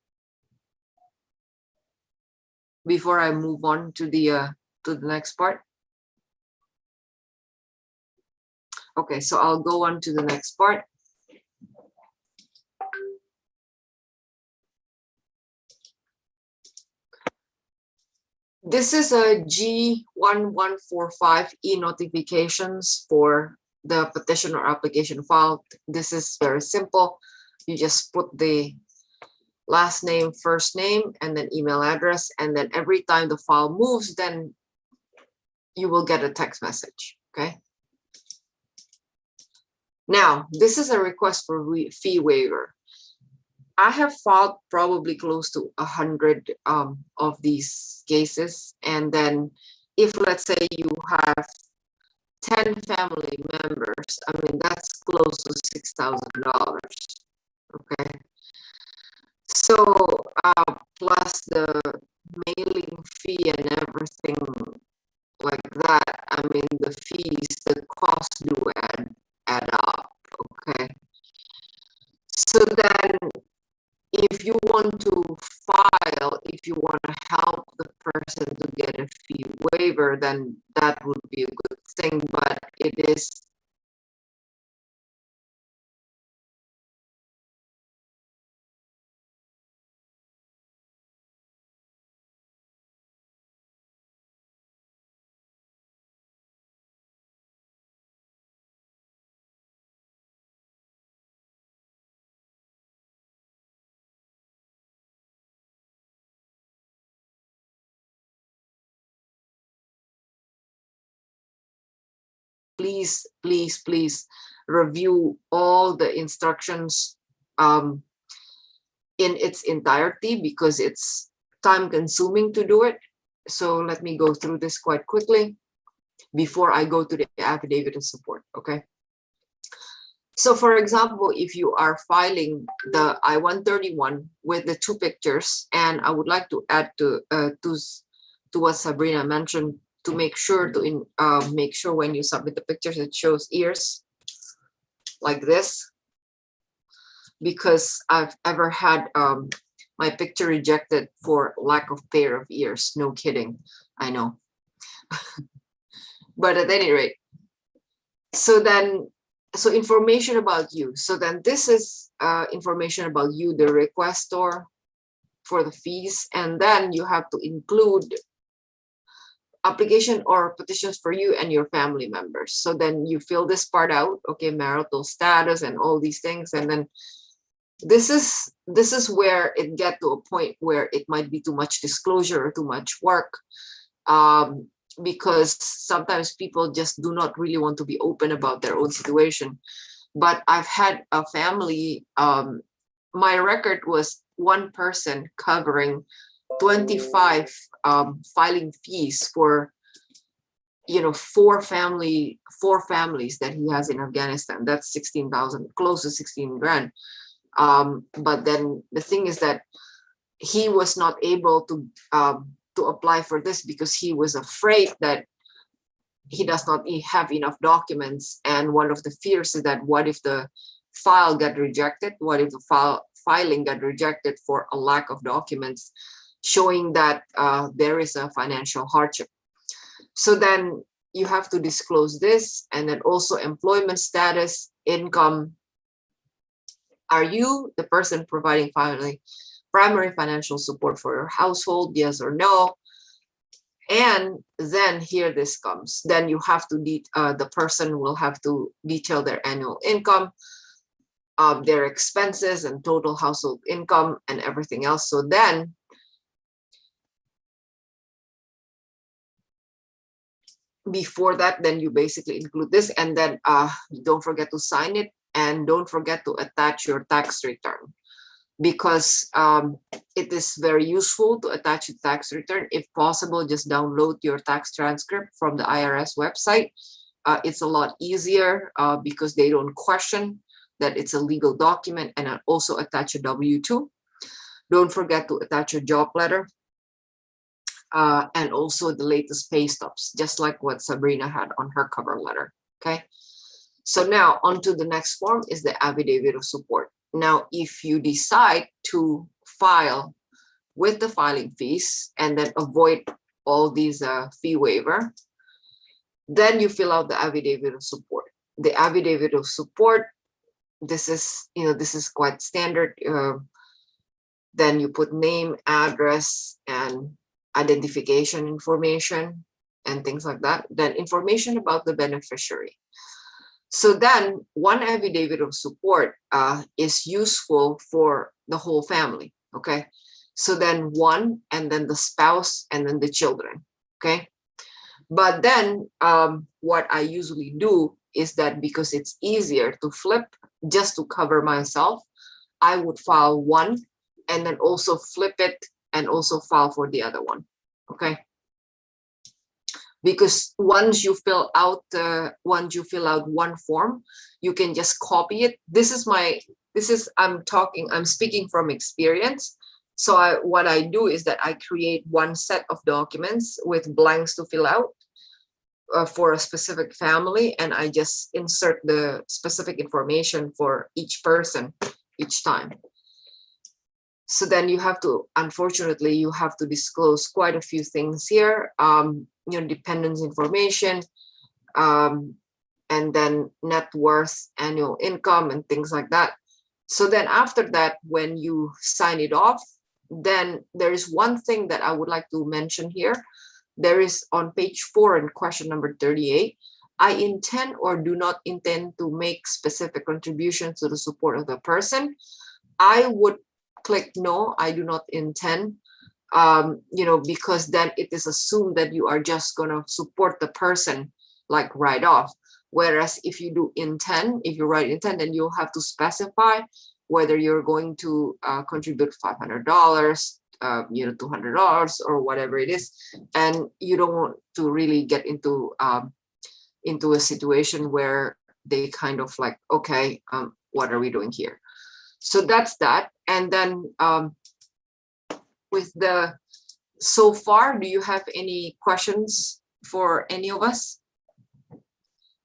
before I move on to the next part? Okay, so I'll go on to the next part. This is a G1145 e-notifications for the petition or application file. This is very simple. You just put the last name, first name, and then email address. And then every time the file moves, then you will get a text message, okay? Now, this is a request for fee waiver. I have filed probably close to 100 of these cases. And then if let's say you have 10 family members, I mean, that's close to $6,000, okay? So plus the mailing fee and everything like that, I mean, the fees, the costs do add up, okay? So then if you want to file, if you want to help the person to get a fee waiver, then that would be a good thing, but it is please review all the instructions in its entirety, because it's time consuming to do it. So let me go through this quite quickly before I go to the affidavit of support, okay? So for example, if you are filing the I-131 with the 2 pictures, and I would like to add to what Sabrina mentioned, to make sure when you submit the pictures, it shows ears like this, because I've ever had my picture rejected for lack of pair of ears. No kidding, I know. But at any rate, so information about you. So then this is information about you, the requestor for the fees, and then you have to include application or petitions for you and your family members. So then you fill this part out, okay, marital status and all these things, and then this is where it get to a point where it might be too much disclosure or too much work, because sometimes people just do not really want to be open about their own situation. But I've had a family, my record was one person covering 25 filing fees for, you know, four families that he has in Afghanistan. That's 16,000, close to 16 grand. But then the thing is that he was not able to apply for this because he was afraid that he does not have enough documents. And one of the fears is that what if the file got rejected? What if the filing got rejected for a lack of documents showing that there is a financial hardship? So then you have to disclose this, and then also employment status, income. Are you the person providing primary financial support for your household? Yes or no? And then here this comes. Then you have to the person will have to detail their annual income, their expenses and total household income and everything else. So then before that, then you basically include this, and then don't forget to sign it, and don't forget to attach your tax return, because it is very useful to attach a tax return. If possible, just download your tax transcript from the IRS website. It's a lot easier because they don't question that it's a legal document, and also attach a W-2. Don't forget to attach a job letter. And also the latest pay stubs, just like what Sabrina had on her cover letter, okay? So now on to the next form is the affidavit of support. Now, if you decide to file with the filing fees and then avoid all these fee waiver, then you fill out the affidavit of support. The affidavit of support, this is quite standard. Then you put name, address, and identification information and things like that. Then information about the beneficiary. So then one affidavit of support is useful for the whole family, okay? So then one, and then the spouse, and then the children, okay? But then what I usually do is that because it's easier to flip just to cover myself, I would file one and then also flip it and also file for the other one, okay? Because once you fill out one form, you can just copy it. I'm speaking from experience. So what I do is that I create one set of documents with blanks to fill out for a specific family, and I just insert the specific information for each person each time. So then you have to, unfortunately, you have to disclose quite a few things here, dependence information, and then net worth, annual income, and things like that. So then after that, when you sign it off, then there is one thing that I would like to mention here. There is on page 4 in question number 38, I intend or do not intend to make specific contributions to the support of the person. I would click no, I do not intend, because then it is assumed that you are just going to support the person like right off. Whereas if you do intend, if you write intend, then you'll have to specify whether you're going to contribute $500, $200 or whatever it is. And you don't want to really get into a situation where they kind of like, okay, what are we doing here? So that's that. And then with the so far, do you have any questions for any of us?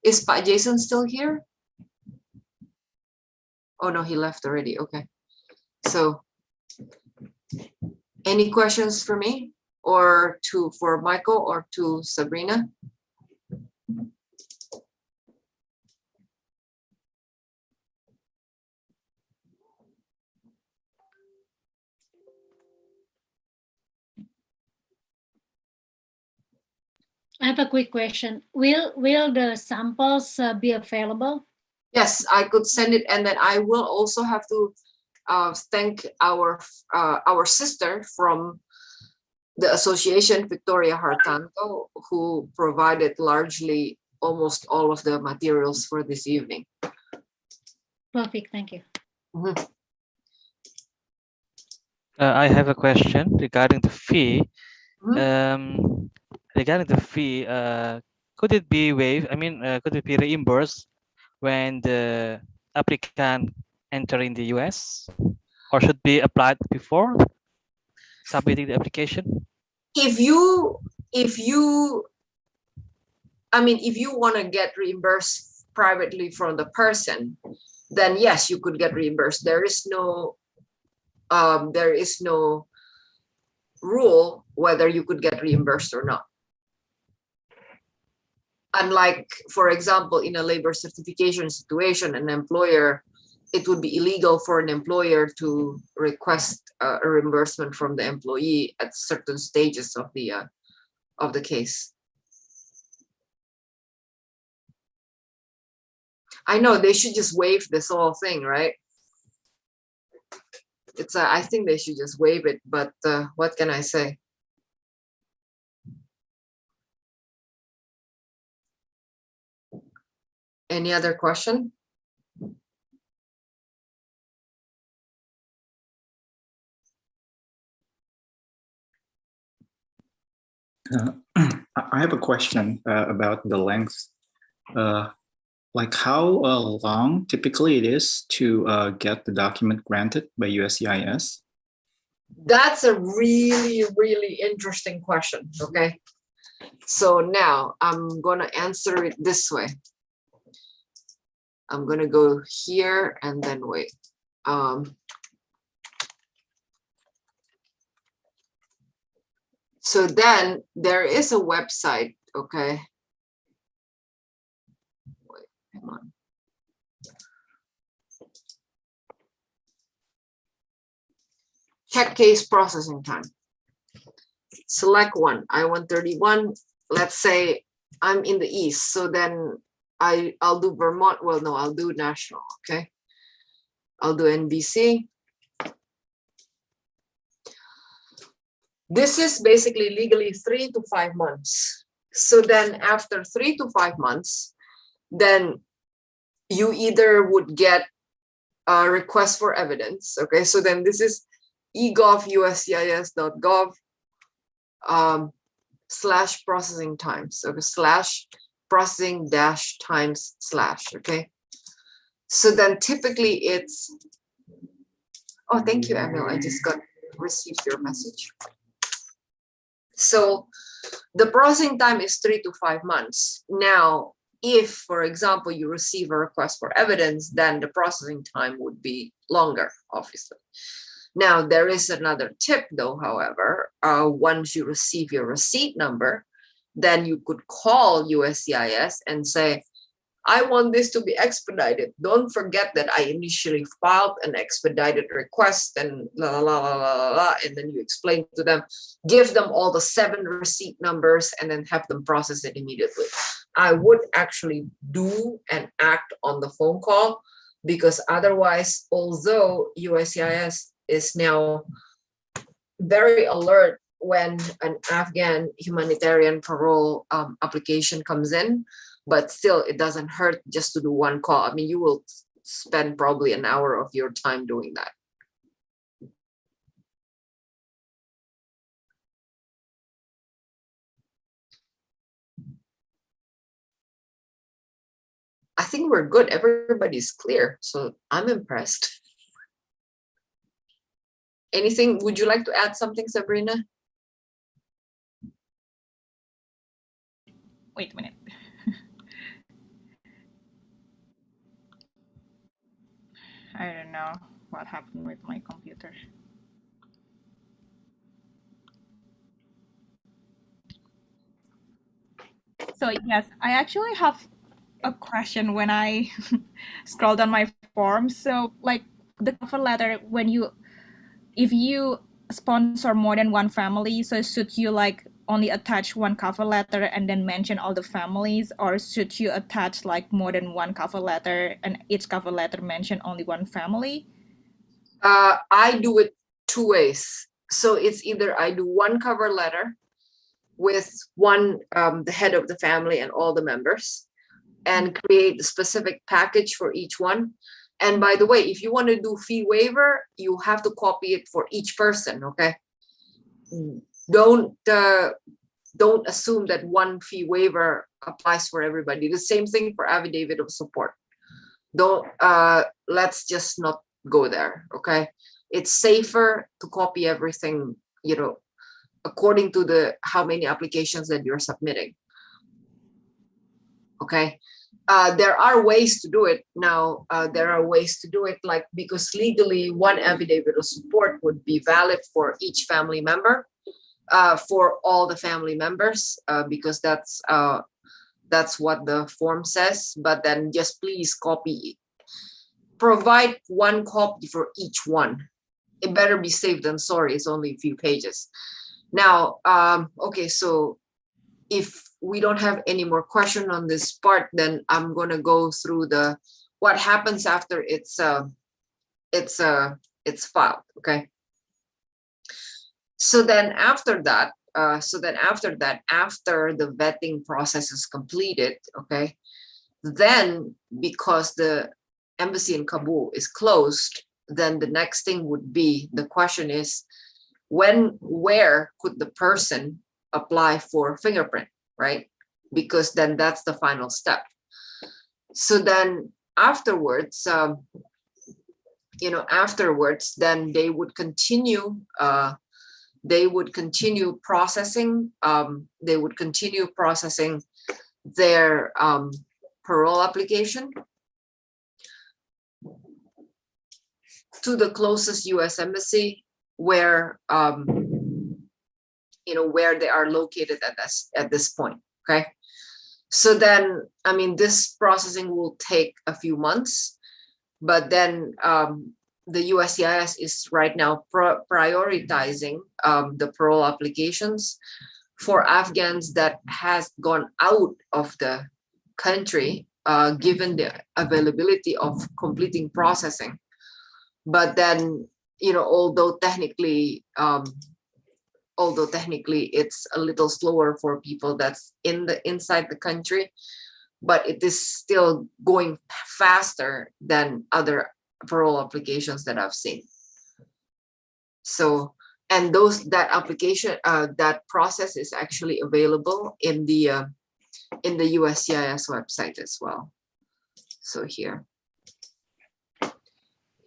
Is Pak Jason still here? Oh no, he left already. Okay. So any questions for me or for Michael or to Sabrina? I have a quick question. Will the samples be available? Yes, I could send it, and then I will also have to thank our sister from the association, Victoria Hartanto, who provided largely almost all of the materials for this evening. Perfect, thank you. Mm-hmm. I have a question regarding the fee. Mm-hmm. Regarding the fee, could it be waived? I mean, could it be reimbursed when the applicant entering the US, or should be applied before submitting the application? If you want to get reimbursed privately from the person, then yes, you could get reimbursed. There is no rule whether you could get reimbursed or not. Unlike, for example, in a labor certification situation, an employer, it would be illegal for an employer to request a reimbursement from the employee at certain stages of the case. I know they should just waive this whole thing, right? I think they should just waive it, but what can I say? Any other question? I have a question about the length. Like how long typically it is to get the document granted by USCIS? That's a really, really interesting question. Okay. So now I'm going to answer it this way. I'm going to go here and then wait. So then there is a website. Okay. Wait, hang on. Check case processing time. select one, I-131. Let's say I'm in the East, so then I'll do Vermont. Well, no, I'll do national, okay? I'll do NBC. This is basically legally 3 to 5 months. So then after 3 to 5 months, then you either would get a request for evidence, okay? So then this is egov.uscis.gov / processing times, so / processing -times /, okay? So then typically it's, oh, thank you, Emil. I just received your message. So the processing time is 3 to 5 months. Now, if, for example, you receive a request for evidence, then the processing time would be longer, obviously. Now, there is another tip though, however, once you receive your receipt number, then you could call USCIS and say, I want this to be expedited. Don't forget that I initially filed an expedited request and la la la la la la, and then you explain to them, give them all the 7 receipt numbers and then have them process it immediately. I would actually do and act on the phone call, because otherwise, although USCIS is now very alert when an Afghan humanitarian parole application comes in, but still it doesn't hurt just to do one call. I mean, you will spend probably an hour of your time doing that. I think we're good. Everybody's clear, so I'm impressed. Anything, would you like to add something, Sabrina? Wait a minute. I don't know what happened with my computer. So yes, I actually have a question when I scrolled on my form. So like the cover letter, if you sponsor more than one family, so should you like only attach one cover letter and then mention all the families, or should you attach like more than one cover letter and each cover letter mention only one family? I do it 2 ways. So it's either I do one cover letter with one, the head of the family and all the members, and create a specific package for each one. And by the way, if you want to do fee waiver, you have to copy it for each person, okay? Don't assume that one fee waiver applies for everybody. The same thing for affidavit of support. Let's just not go there, okay? It's safer to copy everything, you know, according to how many applications that you're submitting, okay? There are ways to do it now. There are ways to do it, like, because legally one affidavit of support would be valid for each family member, for all the family members, because that's what the form says. But then just please provide one copy for each one. It better be safe than sorry. It's only a few pages. Now, okay, so if we don't have any more question on this part, then I'm gonna go through what happens after it's filed, okay? So then after that, after the vetting process is completed, okay, then because the embassy in Kabul is closed, then the next thing would be, the question is, where could the person apply for fingerprint, right? Because then that's the final step. So then afterwards, then they would continue processing. They would continue processing their parole application to the closest U.S. embassy where where they are located at this point. Okay, so then, I mean, this processing will take a few months, but then the USCIS is right now prioritizing the parole applications for Afghans that has gone out of the country, given the availability of completing processing. But then, you know, although technically it's a little slower for people that's inside the country, but it is still going faster than other parole applications that I've seen. So, and that process is actually available in the USCIS website as well. So here,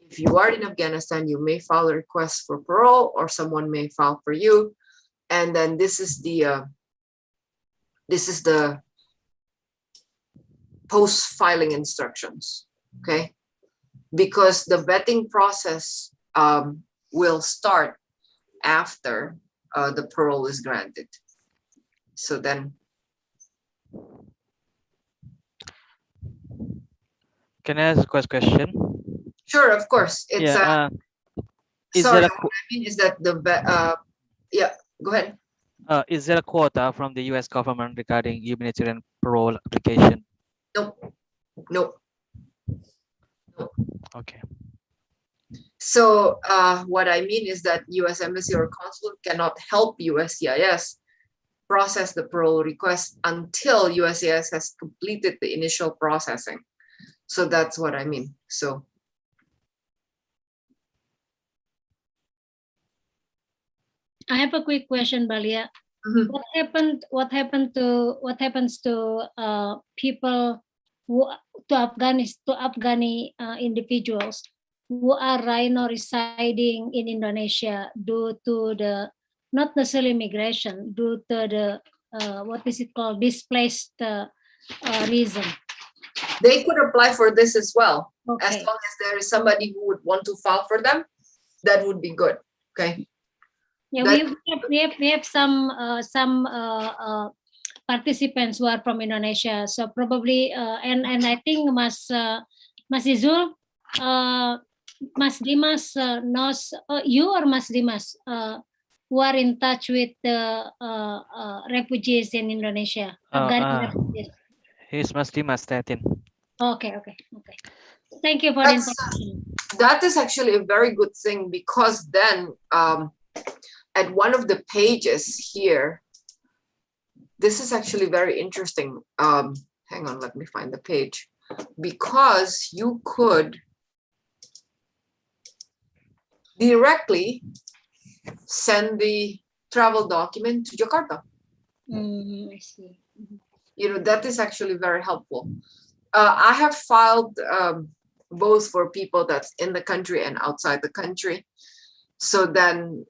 if you are in Afghanistan, you may file a request for parole, or someone may file for you. And then this is the post-filing instructions, okay? Because the vetting process will start after the parole is granted. So then. Can I ask a question? Sure, of course. It's Yeah. sorry, what I mean is that yeah, go ahead. Is there a quota from the U.S. government regarding humanitarian parole application? Nope. Nope. Okay. So what I mean is that U.S. Embassy or Consulate cannot help USCIS process the parole request until USCIS has completed the initial processing. So that's what I mean. So. I have a quick question, Balia. Mm-hmm. What happens to people to Afghani individuals who are right now residing in Indonesia due to the not necessarily migration, due to the what is it called, displaced reason? They could apply for this as well. Okay. As long as there is somebody who would want to file for them, that would be good. Okay. Yeah, we have some participants who are from Indonesia, so probably and I think Mas Izul, Mas Dimas knows you or Mas Dimas who are in touch with the refugees in Indonesia. Afghani refugees. He's Mas Dimas, Etin. Okay. Thank you for the information. That is actually a very good thing, because then at one of the pages here, this is actually very interesting. Hang on, let me find the page. Because you could directly send the travel document to Jakarta. I see. You know, that is actually very helpful. I have filed both for people that's in the country and outside the country. So then,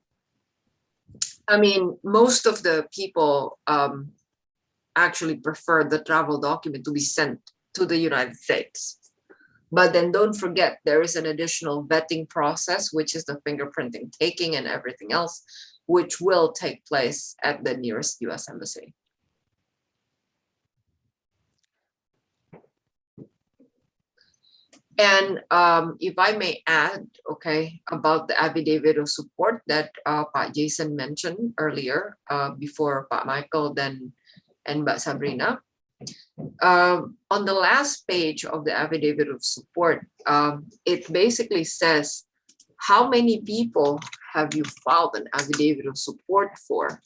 I mean, most of the people actually prefer the travel document to be sent to the United States. But then don't forget, there is an additional vetting process, which is the fingerprinting, taking, and everything else, which will take place at the nearest US embassy. And if I may add, okay, about the affidavit of support that Pak Jason mentioned earlier, before Pak Michael then and Mbak Sabrina. On the last page of the affidavit of support, it basically says, how many people have you filed an affidavit of support for?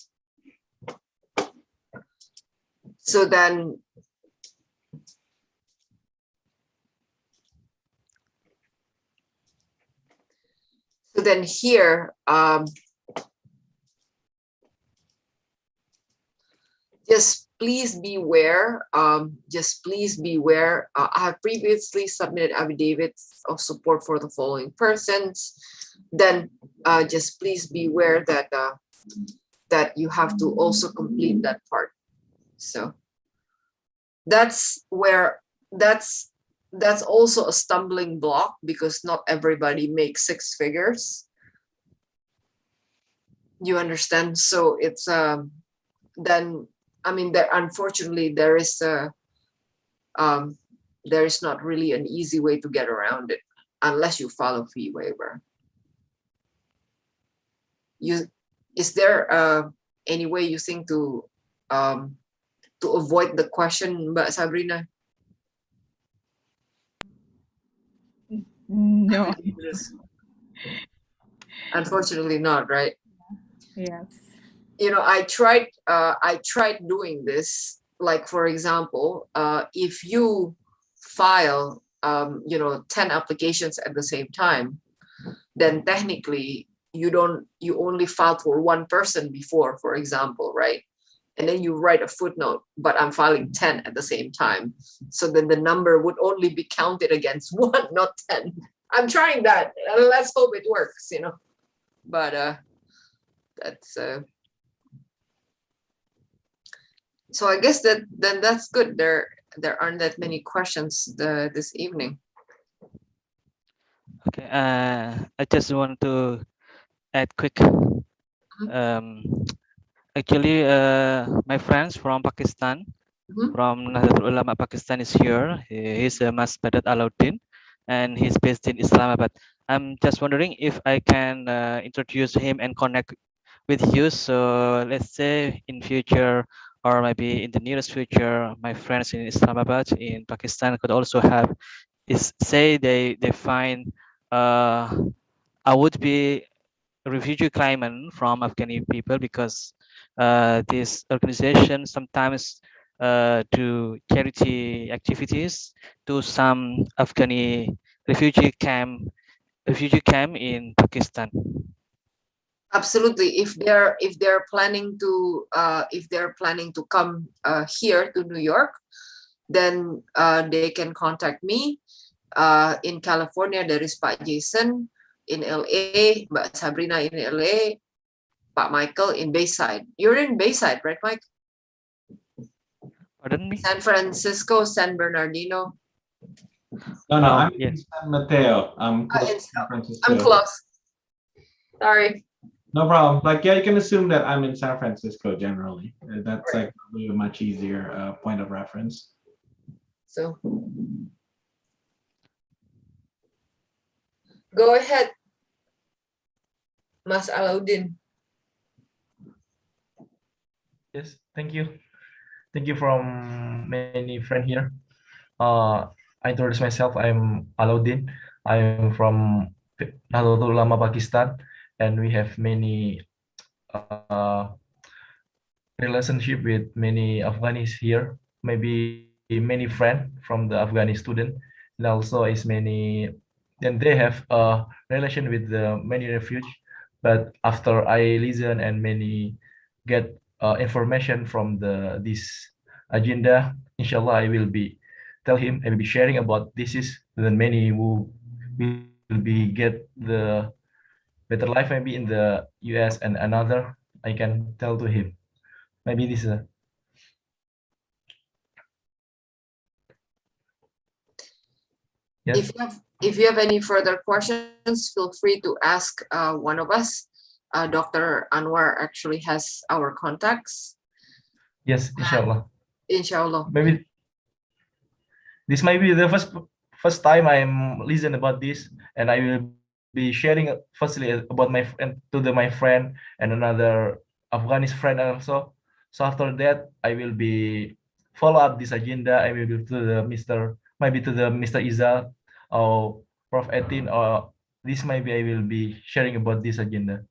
So then, here, just please beware. I have previously submitted affidavits of support for the following persons. Then just please beware that that you have to also complete that part. So that's also a stumbling block, because not everybody makes 6 figures. You understand? So it's then, I mean, unfortunately there is not really an easy way to get around it. unless you file a fee waiver. Is there any way you think to avoid the question, Mbak Sabrina? No. Unfortunately not, right? Yes. You know, I tried doing this. Like, for example, if you file, 10 applications at the same time, then technically you only filed for one person before, for example, right? And then you write a footnote, but I'm filing 10 at the same time. So then the number would only be counted against one, not 10. I'm trying that. Let's hope it works, But that's so I guess that's good. There aren't that many questions this evening. Okay, I just want to add quick. Actually, my friends from Pakistan, from Nahdlatul Ulama Pakistan is here. He's Mas Badat Alauddin, and he's based in Islamabad. I'm just wondering if I can introduce him and connect with you. So let's say in future, or maybe in the nearest future, my friends in Islamabad in Pakistan could also have, say they find I would be a refugee claimant from Afghani people, because this organization sometimes do charity activities to some Afghani refugee camp in Pakistan. Absolutely. If they're planning to come here to New York, then they can contact me. In California, there is Pak Jason. In LA, Mbak Sabrina in LA, Pak Michael in Bayside. You're in Bayside, right, Mike? Pardon me? San Francisco, San Bernardino. No, I'm in San Mateo. I'm close to San Francisco. I'm close. Sorry. No problem. Like, yeah, you can assume that I'm in San Francisco generally. That's like probably a much easier point of reference. So, go ahead, Mas Alauddin. Yes, thank you. Thank you from many friends here. I introduce myself. I'm Alauddin. I'm from Nahdlatul Ulama Pakistan, and we have many relationship with many Afghanis here. Maybe many friends from the Afghani student, and also is many. Then they have a relation with the many refugees. But after I listen and many get information from this agenda, inshallah I will be tell him, I will be sharing about this is then many who will be get the better life maybe in the US and another I can tell to him. Maybe this is Yes. If you have any further questions, feel free to ask one of us. Dr. Anwar actually has our contacts. Yes, inshallah. Inshallah. Maybe this might be the first time I'm listening about this, and I will be sharing firstly about my friend to my friend and another Afghanis friend also. So after that, I will be follow up this agenda. I will be to the Mr. Izzal or Prof. Etin, or this maybe I will be sharing about this agenda.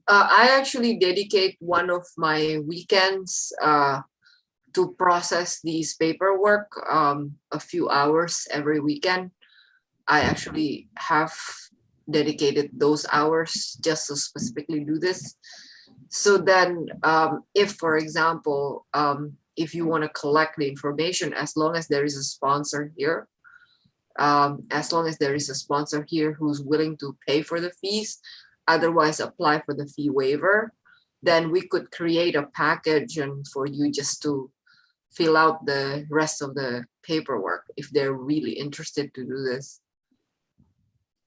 I actually dedicate one of my weekends to process these paperwork, a few hours every weekend. I actually have dedicated those hours just to specifically do this. So then if, for example, if you want to collect the information, as long as there is a sponsor here, who's willing to pay for the fees, otherwise apply for the fee waiver, then we could create a package and for you just to fill out the rest of the paperwork if they're really interested to do this.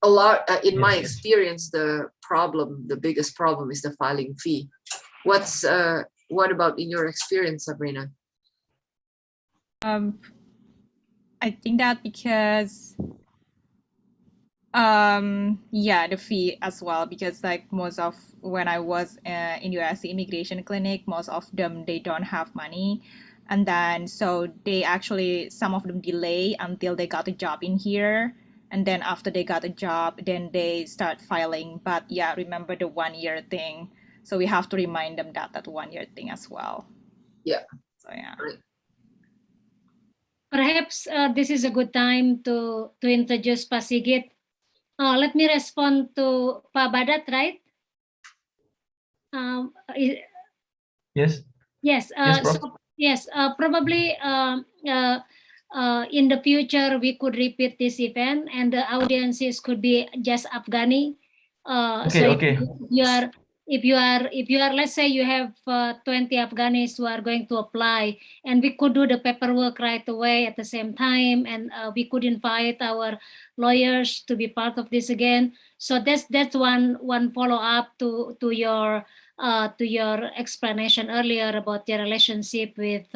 A lot, in my experience, the biggest problem is the filing fee. What about in your experience, Sabrina? I think that because Yeah, the fee as well, because like most of when I was in USC immigration clinic, most of them they don't have money, and then so they actually some of them delay until they got a job in here, and then after they got a job, then they start filing. But yeah, remember the 1 year thing, so we have to remind them that 1 year thing as well. Yeah. So yeah. Right. Perhaps this is a good time to introduce Pak Sigit. Let me respond to Pak Badat, right? Yes. Yes. Yes, Prof. So yes. Probably in the future we could repeat this event, and the audiences could be just Afghani. Okay. So Okay. if you are, let's say you have 20 Afghanis who are going to apply, and we could do the paperwork right away at the same time, and we could invite our lawyers to be part of this again. So that's one follow up to your explanation earlier about the relationship with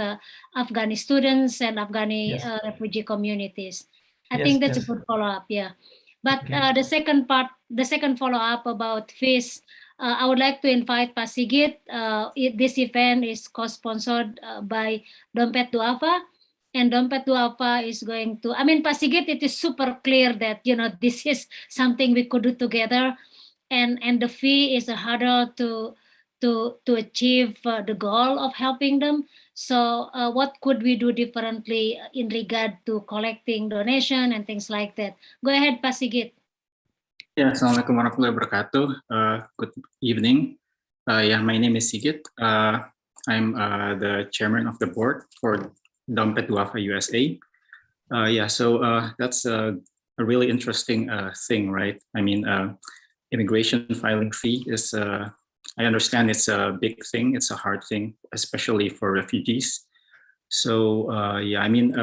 Afghani students and Afghani Yes. refugee communities. I Yes, think that's a yes. good follow up. Yeah. But Okay. the second follow up about fees, I would like to invite Pak Sigit. This event is co-sponsored by Dompet Dhuafa, and Dompet Dhuafa is going to. I mean, Pak Sigit, it is super clear that this is something we could do together, and the fee is a hurdle to achieve the goal of helping them. So what could we do differently in regard to collecting donation and things like that? Go ahead, Pak Sigit. Yeah, Assalamualaikum warahmatullahi wabarakatuh. Good evening. Yeah, my name is Sigit. I'm the chairman of the board for Dompet Dhuafa USA. Yeah, so that's a really interesting thing, right? I mean, immigration filing fee is, I understand it's a big thing. It's a hard thing, especially for refugees. So yeah, I mean,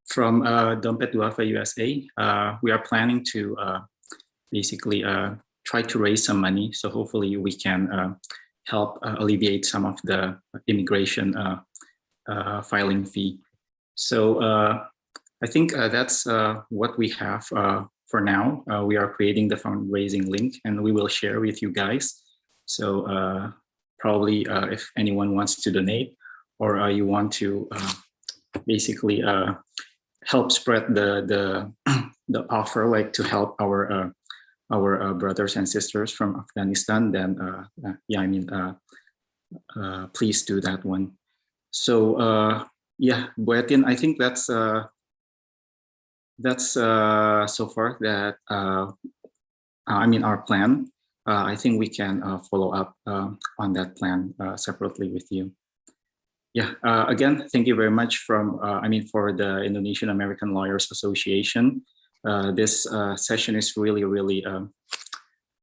from Dompet Dhuafa USA, we are planning to basically try to raise some money. So hopefully we can help alleviate some of the immigration filing fee. So I think that's what we have for now. We are creating the fundraising link, and we will share with you guys. So probably if anyone wants to donate, or you want to basically help spread the offer, like to help our brothers and sisters from Afghanistan, then yeah, I mean, please do that one. So yeah, Bu Etin, I think that's so far that I mean our plan. I think we can follow up on that plan separately with you. Yeah, again, thank you very much for the Indonesian American Lawyers Association. This session is really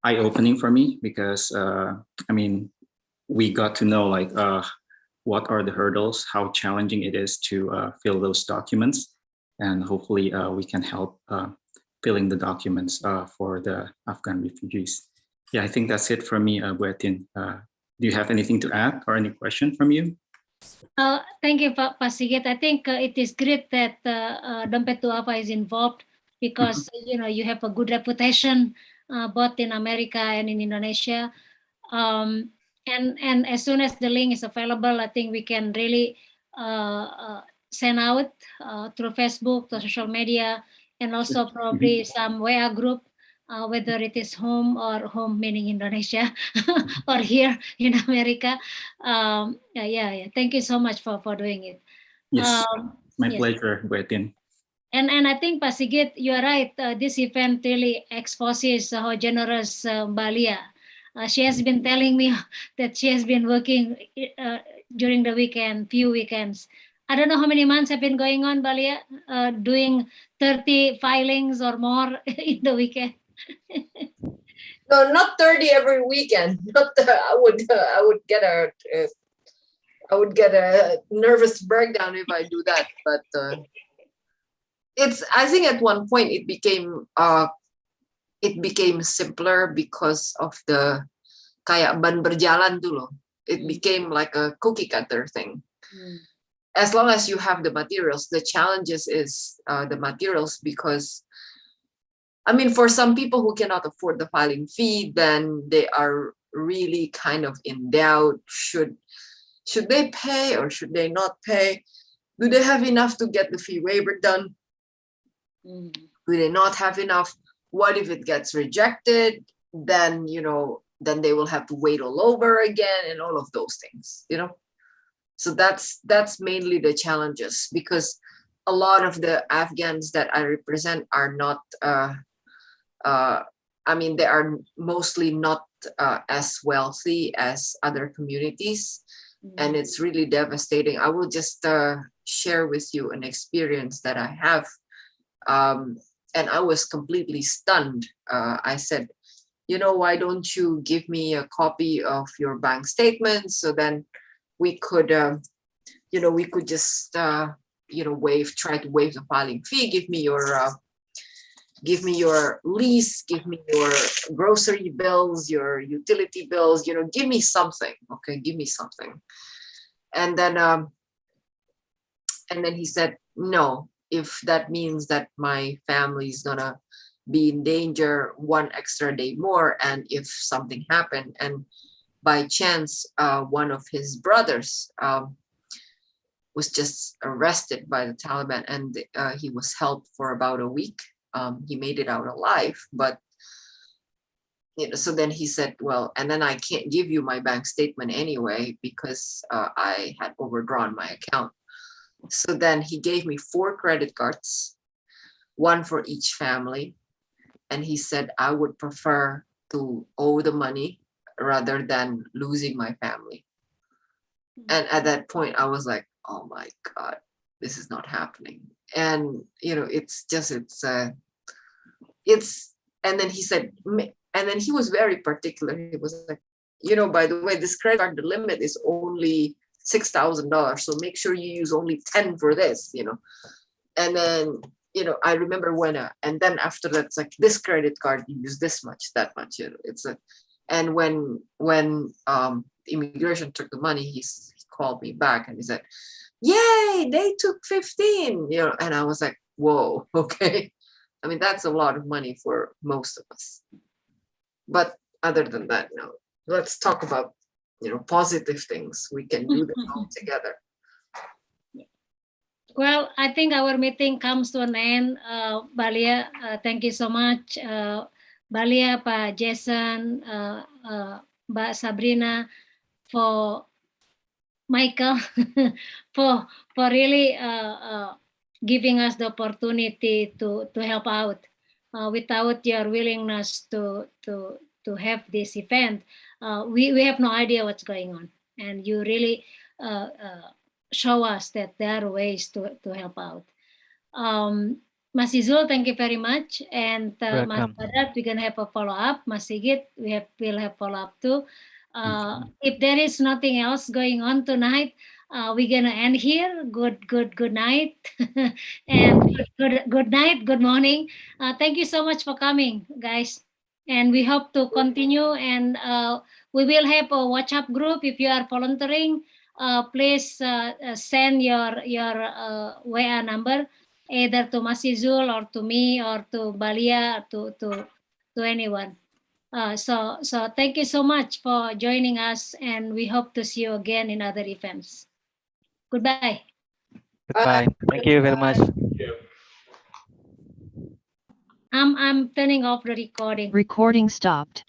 eye-opening for me, because I mean, we got to know like what are the hurdles, how challenging it is to fill those documents, and hopefully we can help filling the documents for the Afghan refugees. Yeah, I think that's it for me, Bu Etin. Do you have anything to add or any question from you? Thank you, Pak Sigit. I think it is great that Dompet Dhuafa is involved, because you have a good reputation both in America and in Indonesia. And as soon as the link is available, I think we can really send out through Facebook, to social media, and also probably some WA group, whether it is home meaning Indonesia or here in America. Yeah. Thank you so much for doing it. Yes, my yes. pleasure, Bu Etin. And I think, Pak Sigit, you are right. This event really exposes how generous Mbak Lia. She has been telling me that she has been working during the weekend, few weekends. I don't know how many months have been going on, Mbak Lia, doing 30 filings or more in the weekend. No, not 30 every weekend. Not I would get a nervous breakdown if I do that. But I think at one point it became simpler because of the kayak ban berjalan dulu. It became like a cookie cutter thing. As long as you have the materials. The challenges is the materials, because I mean, for some people who cannot afford the filing fee, then they are really kind of in doubt. Should they pay or should they not pay? Do they have enough to get the fee waiver done? Do they not have enough? What if it gets rejected? Then, then they will have to wait all over again and all of those things, So that's mainly the challenges, because a lot of the Afghans that I represent are not, they are mostly not as wealthy as other communities. And it's really devastating. I will just share with you an experience that I have. And I was completely stunned. I said, why don't you give me a copy of your bank statement, so then we could, we could just, try to waive the filing fee. Give me your lease, give me your grocery bills, your utility bills, give me something. Okay, give me something. And then he said, no, if that means that my family is gonna be in danger 1 extra day more, and if something happened and by chance one of his brothers was just arrested by the Taliban, and he was held for about a week. He made it out alive, but so then he said, well, and then I can't give you my bank statement anyway because I had overdrawn my account. So then he gave me 4 credit cards, 1 for each family. And he said, I would prefer to owe the money rather than losing my family. And at that point, I was like, oh my God, this is not happening. And, and then he said, and then he was very particular. He was like, by the way, this credit card, the limit is only $6,000. So make sure you use only 10 for this, And then, I remember when, and then after that, it's like this credit card, you use this much, that much, and when immigration took the money, he called me back and he said, yay, they took 15, and I was like, whoa, okay. I mean, that's a lot of money for most of us. But other than that, no, let's talk about, positive things. We can do them all together. Well, I think our meeting comes to an end. Lia, thank you so much. Lia, Pak Jason, Mbak Sabrina, for Michael, for really giving us the opportunity to help out. Without your willingness to have this event, we have no idea what's going on. And you really show us that there are ways to help out. Mas Izul, thank you very much. And Mas Badat, we're going to have a follow-up. Mas Sigit, we'll have follow-up too. If there is nothing else going on tonight, we're going to end here. Good night. And good night, good morning. Thank you so much for coming, guys. And we hope to continue. And we will have a WhatsApp group. If you are volunteering, please send your WA number either to Mas Izul or to me or to Lia, to anyone. So thank you so much for joining us, and we hope to see you again in other events. Goodbye. Goodbye. Thank you very much. I'm turning off the recording. Recording stopped.